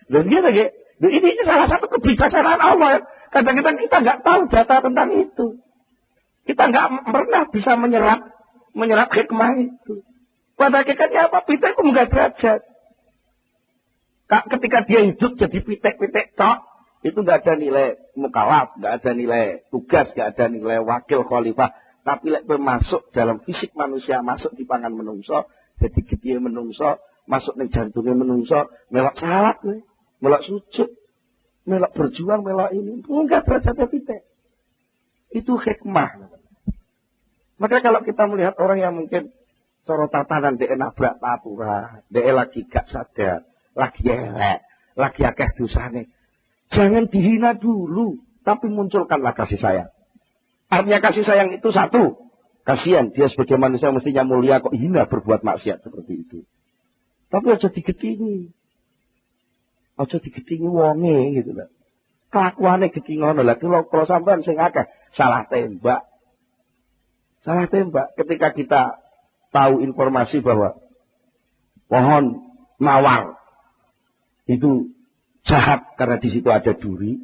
Lha ngene ini salah satu kebijaksanaan Allah. Kadang-kadang kita nggak tahu data tentang itu. Kita nggak pernah bisa menyerap hikmah itu. Pada hakikatnya apa? Pitik itu nggak derajat. Ketika dia hidup jadi pitik-pitik tok, itu nggak ada nilai mukalaf, nggak ada nilai tugas, nggak ada nilai wakil khalifah. Tapi masuk dalam fisik manusia, masuk di pangan menungso, jadi gede menungso, masuk di jantungnya menungso, melok salat nih. Melok sujud, melok berjuang, melok ini. Enggak derajatnya pitik. Itu hikmah. Maka kalau kita melihat orang yang mungkin cara tatanan dia nabrak papura, dia lagi gak sadar, lagi elek, lagi akeh dosane. Jangan dihina dulu, tapi munculkanlah kasih sayang. Artinya kasih sayang itu satu. Kasihan, dia sebagai manusia mestinya mulia kok hina berbuat maksiat seperti itu. Tapi aja digetingi. Aja digetingi wonge gitu lho. Kelakuane gedhi ngono lha kalau sampean sing akeh salah tembak. Salah tembak ketika kita tahu informasi bahwa pohon mawar itu jahat karena di situ ada duri.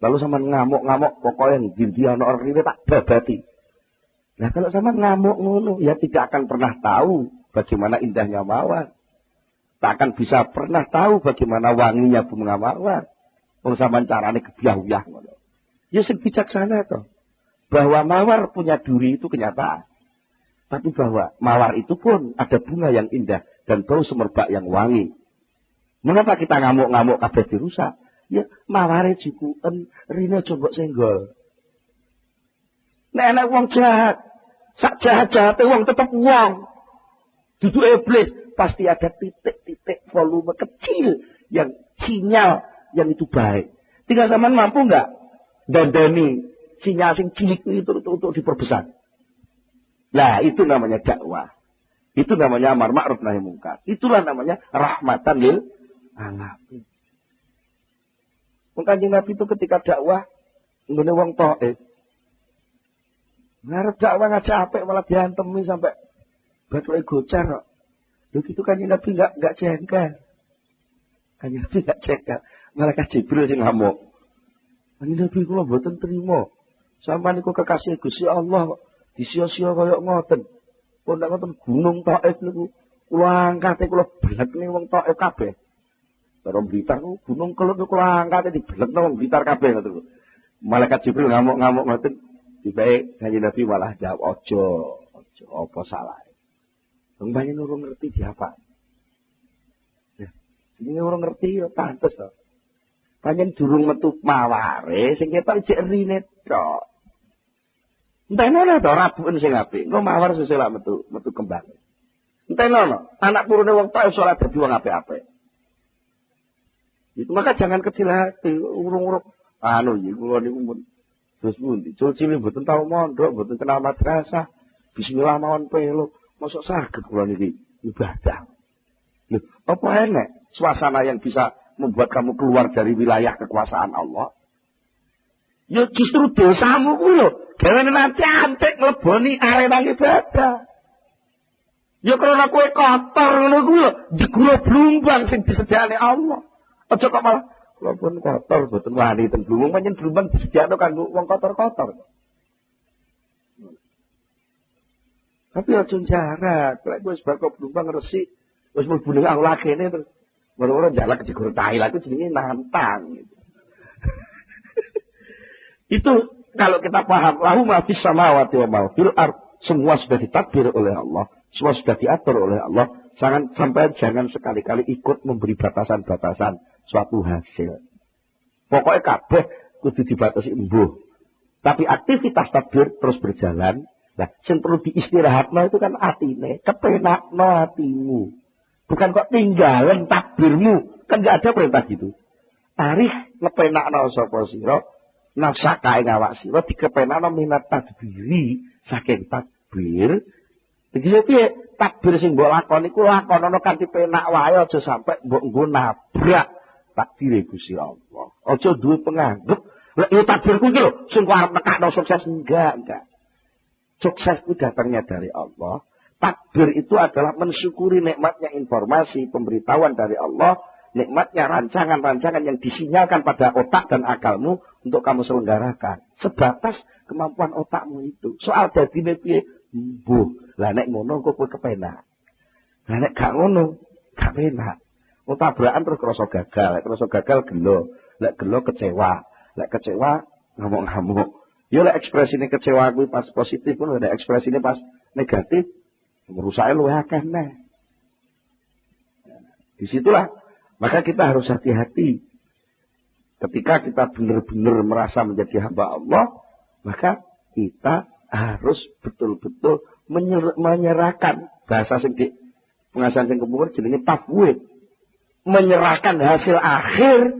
Lalu sampean ngamuk-ngamuk pokoknya ndi ana rene tak babati. Nah kalau sampean ngamuk ngono ya tidak akan pernah tahu bagaimana indahnya mawar. Tak akan bisa pernah tahu bagaimana wanginya bunga mawar. Wong sampean carane gebyah-uyah ngono. Ya sing bijaksana to. Bahwa mawar punya duri itu kenyataan. Tapi bahwa mawar itu pun ada bunga yang indah dan bau semerbak yang wangi. Mengapa kita ngamuk-ngamuk kabeh dirusak? Ya maware jikuken rine coba senggol. Nek ana wong jahat, sak jahat-jahate wong tetep wong. Duduk iblis pasti ada titik-titik volume kecil yang sinyal yang itu baik. Tinggal sampean mampu enggak dandani sinyal sing cilik itu untuk diperbesar. Nah, itu namanya dakwah. Itu namanya amar ma'ruf nahi munkar. Itulah namanya rahmatan lil alamin. Kanjeng Nabi itu ketika dakwah nggone wong Thaif. Ngarep dakwah ngajak apik malah diantemi sampai bathuke gocar kok. Lho gitu Kanjeng Nabi enggak jengkel. Kanjeng Nabi enggak jengkel. Malaikat Jibril sing ngamuk. Kanjeng Nabi kula mboten trima. Sampeyan niku kekasih Gusti Allah disia-sia kaya ngoten. Pun nek ngoten gunung Thaif niku kula angkate kula beletne wong Thaif kabeh. Karo Blitar gunung Kelut kula angkate dibelekno wong Blitar kabeh ngoten. Malaikat Jibril ngamuk-ngamuk ngoten. Tibae Kanjeng Nabi malah jawab ojo apa salah. Wong banyak urung ngerti diapa. Ya, sing urung ngerti ya pantes to. Panjen durung metu maware sing ketok jek rine tok. Entenono to rabuken sing apik. Engko mawar sesuk lak metu kembang. Entenono anak turune wong tok salat dadi wong apik-apik. Itu maka jangan kecil hati, urung-urung iki kula niku pun terus pundi? Cilik mboten tau mondok, mboten kenal madrasah. Bismillah mawon pelo. Mosok saged kula niki ibadah. Lho, apa enek suasana yang bisa membuat kamu keluar dari wilayah kekuasaan Allah? Ya justru dosamu kuwi lho, gawe nanti antik ngleboni arena ibadah. Ya karena kowe kotor ngono kuwi lho, jeguro blumbang sing disediakne Allah. Aja kok malah kula pun kotor mboten wani ten blumbang, pancen blumbang disediakno kanggo wong kotor-kotor. Tapi aja jarak, lek wis bakal blumbang resik, wis mlebu ning aula kene terus ora-ora njalak ke jegur tai lha itu jenenge nantang gitu. Itu kalau kita paham lahu ma fis samawati wa ma fil ard, semua sudah ditadbir oleh Allah, semua sudah diatur oleh Allah. Jangan sekali-kali ikut memberi batasan-batasan suatu hasil. Pokoknya kabeh kudu dibatasi embuh. Tapi aktivitas tadbir terus berjalan. Nah, yang perlu diistirahatno itu kan atine, kepenakno hatimu. Bukan kok tinggalan takbirmu, kan enggak ada perintah gitu. Tarikh ngepenakno sapa sira, nafsaka ing awak sira dikepenakno minat tadbiri saking takbir. Iki piye? Takbir sing mbok lakoni iku lakonono kanthi penak wae aja sampe mbok nggo nabrak takdire Gusti Allah. Aja duwe penganggep, lek yo takbir kuwi lho sing kok arep nekakno sukses enggak. Sukses itu datangnya dari Allah. Takbir itu adalah mensyukuri nikmatnya informasi, pemberitahuan dari Allah, nikmatnya rancangan-rancangan yang disinyalkan pada otak dan akalmu untuk kamu selenggarakan. Sebatas kemampuan otakmu itu. Soal dadine piye? Mbuh. Lah nek ngono kok kowe kepenak. Lah nek gak ngono, gak penak. Wong tabrakan terus krasa gagal, krasa gagal gelo, lek gelo kecewa, lek kecewa ngamuk-ngamuk. Yo lek ekspresine kecewa kuwi pas positif pun lek ekspresine pas negatif merusake luwih akeh neh. Disitulah maka kita harus hati-hati. Ketika kita benar-benar merasa menjadi hamba Allah, maka kita harus betul-betul menyerahkan bahasa sing di pengasahan sing kepungkur jenenge tafwid. Menyerahkan hasil akhir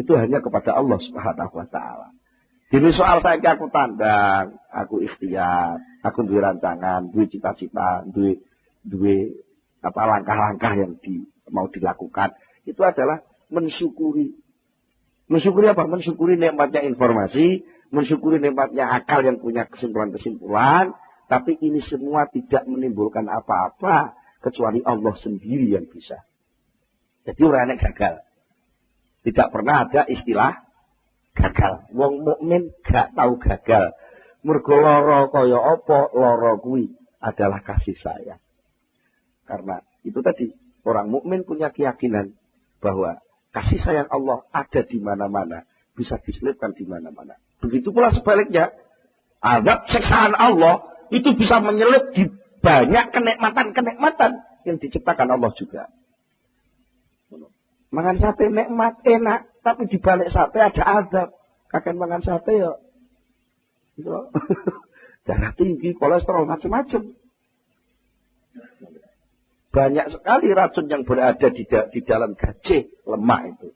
itu hanya kepada Allah Subhanahu wa taala. Jadi soal saiki aku tandang, aku ikhtiar, aku duwe rancangan, duwe cita-cita, duwe apa langkah-langkah yang mau dilakukan, itu adalah mensyukuri. Mensyukuri apa? Mensyukuri nikmatnya informasi, mensyukuri nikmatnya akal yang punya kesimpulan-kesimpulan, tapi ini semua tidak menimbulkan apa-apa kecuali Allah sendiri yang bisa. Jadi orang gagal. Tidak pernah ada istilah gagal. Wong mukmin gak tahu gagal. Mergo lara kaya apa, lara kuwi adalah kasih sayang. Karena itu tadi, orang mukmin punya keyakinan bahwa kasih sayang Allah ada di mana-mana, bisa diselipkan di mana-mana. Begitu pula sebaliknya, azab siksaan Allah itu bisa menyelip di banyak kenikmatan-kenikmatan yang diciptakan Allah juga. Makan sate nikmat, enak, tapi di balik sate ada azab. Kakek makan sate ya, darah tinggi, kolesterol, macam-macam. Banyak sekali racun yang berada di dalam gajah lemak itu.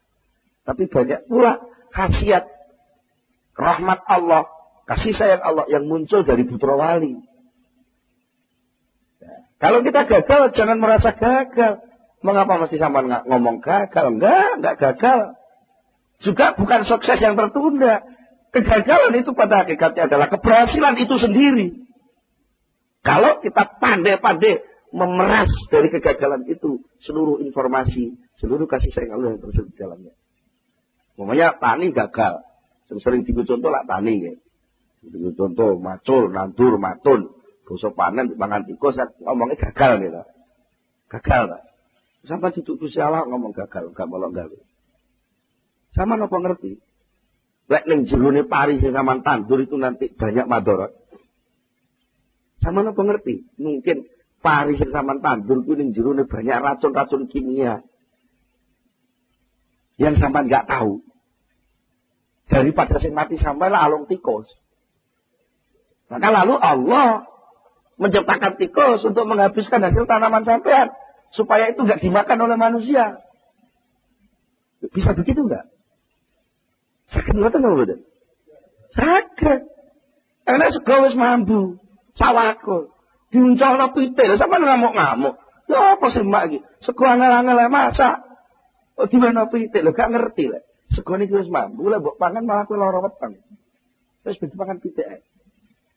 Tapi banyak pula khasiat rahmat Allah, kasih sayang Allah yang muncul dari putra wali. Nah, kalau kita gagal, jangan merasa gagal. Mengapa mesti sama ngomong gagal? Enggak gagal. Juga bukan sukses yang tertunda. Kegagalan itu pada hakikatnya adalah keberhasilan itu sendiri. Kalau kita pandai-pandai memeras dari kegagalan itu seluruh informasi, seluruh kasih sayang Allah yang terselip di dalamnya. Umpamanya tani gagal. Sering contoh lah tani ya. Contoh macul, nandur, matun, bosok panen, mangan tikus, ngomongnya gagal gitu. Gagal lah. Sampai duduk Gusti Allah ngomong gagal, enggak melok gawe. Sama napa ngerti? Lek ning jerone pari sing sampean tandur itu nanti banyak madharat. Sama napa ngerti? Mungkin pari sing sampean tandur ku ning jerone banyak racun-racun kimia. Yang sampean enggak tahu. Daripada sing mati sampai lah alung tikus. Maka lalu Allah menciptakan tikus untuk menghabiskan hasil tanaman sampean. Supaya itu enggak dimakan oleh manusia. Bisa begitu enggak? Sakit ngoten lho, Boten. Sakit. Enak sego wis mambu, sawako. Diuncolno pitik, sampeyan ngamuk-ngamuk. Ya apa sih mak iki? Sego angel-angel masak. Oh diweno pitik lho, gak ngerti lho. Sego niki wis mambu, lek mbok pangan malah kowe lara weteng. Wis ben pangan pitik.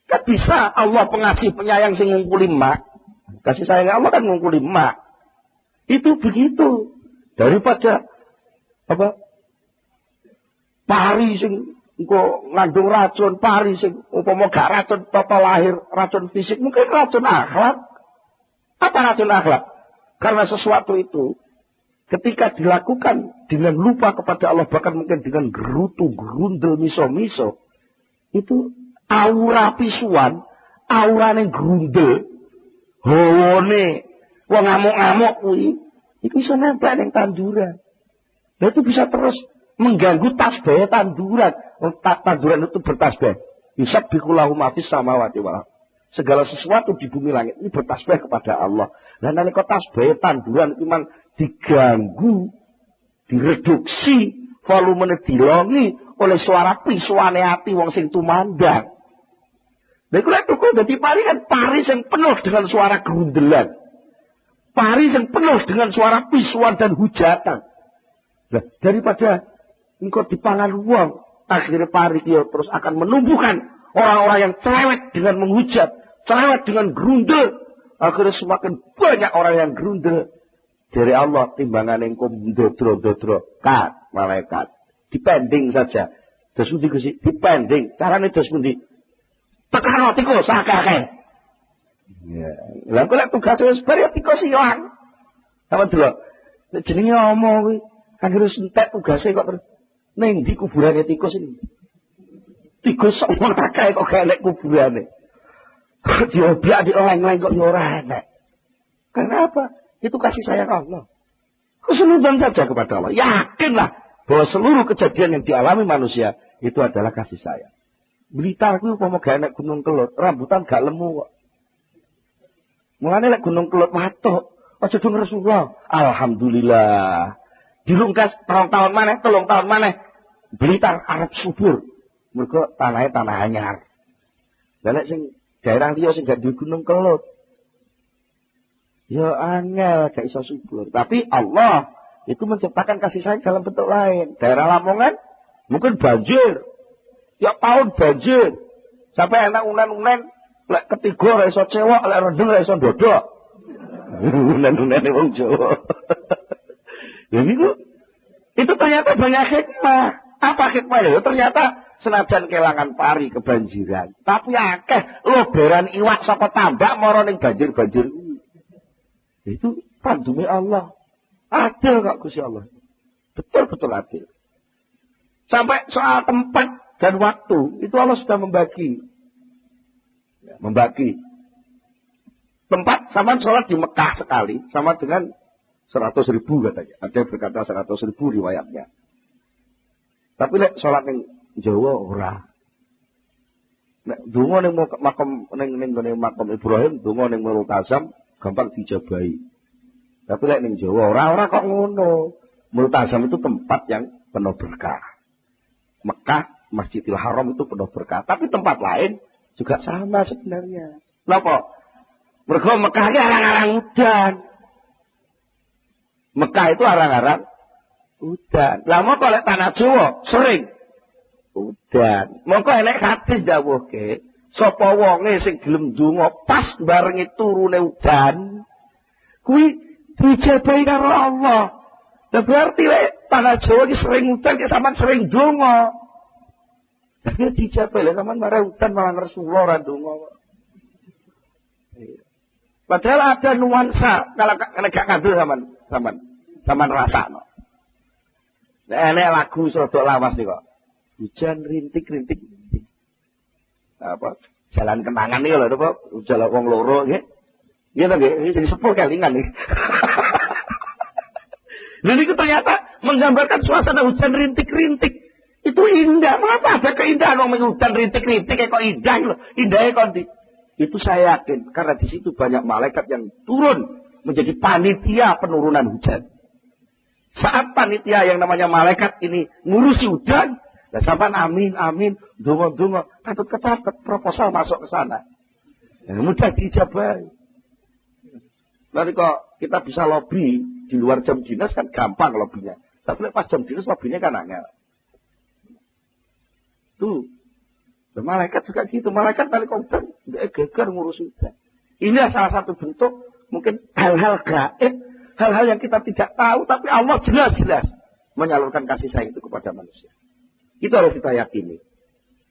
Kan bisa Allah pengasih penyayang sing ngungkuli mak. Kasih sayang Allah kan ngungkuli mak. Itu begitu. Daripada apa? Pari sing engko ngandung racun, pari sing upama gak racun tata lahir, racun fisik, mungkin racun akhlak. Apa racun akhlak? Karena sesuatu itu ketika dilakukan dengan lupa kepada Allah, bahkan mungkin dengan gerutu, gerundel, miso-miso, itu aura pisuan, aurane gerundel, hawane wong ngamuk-ngamuk kuwi, itu bisa nempel ning tanduran. Nah itu bisa terus mengganggu tasbih tanduran. Tanduran itu bertasbih. Yusabbihu ma fis samawati wal ardh. Segala sesuatu di bumi langit ini bertasbih kepada Allah. Lah nalika tasbih tanduran itu memang diganggu, direduksi, volumenya dilongi oleh suara pisuane ati wong sing tumandang. Lha iku lek tuku dadi pari kan pari sing penuh dengan suara gerundelan. Pari yang penuh dengan suara pisuan dan hujatan. Nah, daripada engkau dipangan uang, akhirnya pari dia terus akan menumbuhkan orang-orang yang cerewet dengan menghujat, cerewet dengan gerundel. Akhirnya semakin banyak orang yang gerundel. Dari Allah timbangan engkau dodro-dodro, kat malaikat, dipending saja. Terus mesti dipending. Caranya terus mesti tekan tikus sakake. Ya, lha kok lek tugas wis bar ya tikus ilang. Apa delok? Nek jenenge omong kuwi, anggere entek tugase kok terus ning ndi kuburane tikus ini. Tikus sok akeh kok gak nek kuburane. Dioblak dioleng-oleng kok ya ora enak. Kenapa? Itu kasih sayang Allah. Keseluruhan saja kepada Allah. Yakinlah bahwa seluruh kejadian yang dialami manusia itu adalah kasih sayang. Blitar kuwi upama gak enek gunung kelut, rambutan gak lemu kok. Mulane lek gunung kelut matuk, aja do Rasulullah. Alhamdulillah. Dilungkas 2 tahun maneh, 3 tahun maneh. Blitar arep subur. Mergo tanah anyar. Lah lek sing daerah liya sing gak duwe gunung kelut, ya angel gak iso subur. Tapi Allah itu menciptakan kasih sayang dalam bentuk lain. Daerah Lamongan mungkin banjir. Tiap tahun banjir. Sampai anak unen-unen lek ketiga ora iso cewek, lek rendeng ora iso ndodok. Unen-unene wong Jawa. Ya niku itu ternyata banyak hikmah. Apa hikmahnya? Ya ternyata senajan kelangan pari kebanjiran, tapi akeh loberan iwak saka tambak mara ning banjir-banjir kuwi. Itu pandume Allah. Adil kok Gusti Allah. Betul-betul adil. Sampai soal tempat dan waktu itu Allah sudah membagi. Tempat sama sholat di Mekah sekali sama dengan 100.000 katanya. Ada yang berkata 100.000 riwayatnya. Tapi lek sholat ning Jawa ora. Nek donga ning makam makam Ibrahim, donga ning Multazam gampang dijabahi. Tapi lek ning Jawa ora kok ngono. Multazam itu tempat yang penuh berkah. Mekah, Masjidil Haram itu penuh berkah. Tapi tempat lain juga sama sebenarnya. Napa? Mergo Mekah iki arang-arang udan. Mekah itu arang-arang udan. Lah moko lek tanah Jawa sering udan. Moko enek hadis dawuhke, sapa wonge sing gelem ndonga pas barengi turune udan, kuwi dijabahi karo Allah. Nah berarti lek tanah Jawa iki sering udan ki sampean sering ndonga. Tapi dijabahi lek sampean marang udan malah Rasulullah ora ndonga. Padahal ada nuansa kalau gak kandel sampean rasakno. Nek lagu sodok lawas nih kok. Hujan rintik-rintik. Apa? Jalan kenangan nih lho, apa? Jalan wong loro nggih. Nggih to nggih, iki jadi sepuh kelingan nih. Jadi itu ternyata menggambarkan suasana hujan rintik-rintik. Itu indah. Mengapa ada keindahan wong hujan rintik-rintik kok indah lho. Indahnya kok itu saya yakin karena di situ banyak malaikat yang turun menjadi panitia penurunan hujan. Saat panitia yang namanya malaikat ini ngurusi hujan, dan sampai amin, donga-donga, katut kecatet proposal masuk ke sana. Mudah diijabahi. Nanti kok kita bisa lobby di luar jam dinas kan gampang lobbynya. Tapi pas jam dinas lobbynya kan angel. Tuh. Malaikat juga gitu. Malaikat kali hujan, geger ngurus hujan. Ini salah satu bentuk mungkin hal-hal gaib, hal-hal yang kita tidak tahu, tapi Allah jelas-jelas menyalurkan kasih sayang itu kepada manusia. Itu harus kita yakini.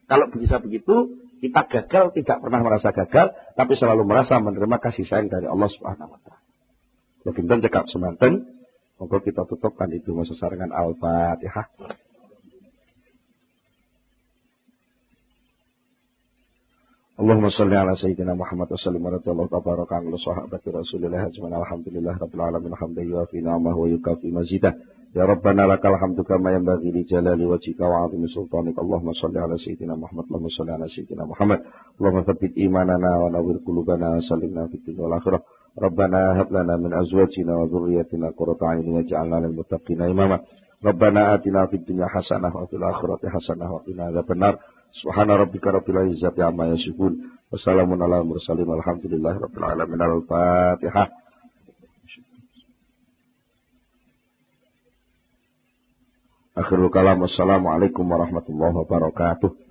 Kalau bisa begitu, kita gagal tidak pernah merasa gagal, tapi selalu merasa menerima kasih sayang dari Allah Subhanahu Wa Taala. Lebih cekap semanten, monggo kita tutupkan itu masa sarangan Al-Fatihah. Allahumma salli ala sayyidina Muhammad wa sallim wa radiyallahu tabaraka ala sahabati Rasulillah ajma'in alhamdulillah rabbil alamin hamdan yuafi ni'amahu wa yukafi mazidah. Ya Rabbana lakal hamdu kama yanbaghi li jalali wajhika wa 'azimi sultanik. Allahumma salli ala sayyidina Muhammad Allahumma salli ala sayyidina Muhammad. Allahumma tsabbit imanana wa nawwir qulubana wa sallimna fid dunya wal akhirah. Rabbana hab lana min azwajina wa dhurriyyatina qurrata a'yun waj'alna lil muttaqina imama. Rabbana atina fid dunya hasanah wa fil akhirati hasanah wa qina adzabannar. Subhana rabbika rabbil izzati amma yasifun. Wassalamun ala mursalin walhamdulillahi rabbil alamin. Al-Fatihah. Akhirul kalam. Wassalamualaikum warahmatullahi wabarakatuh.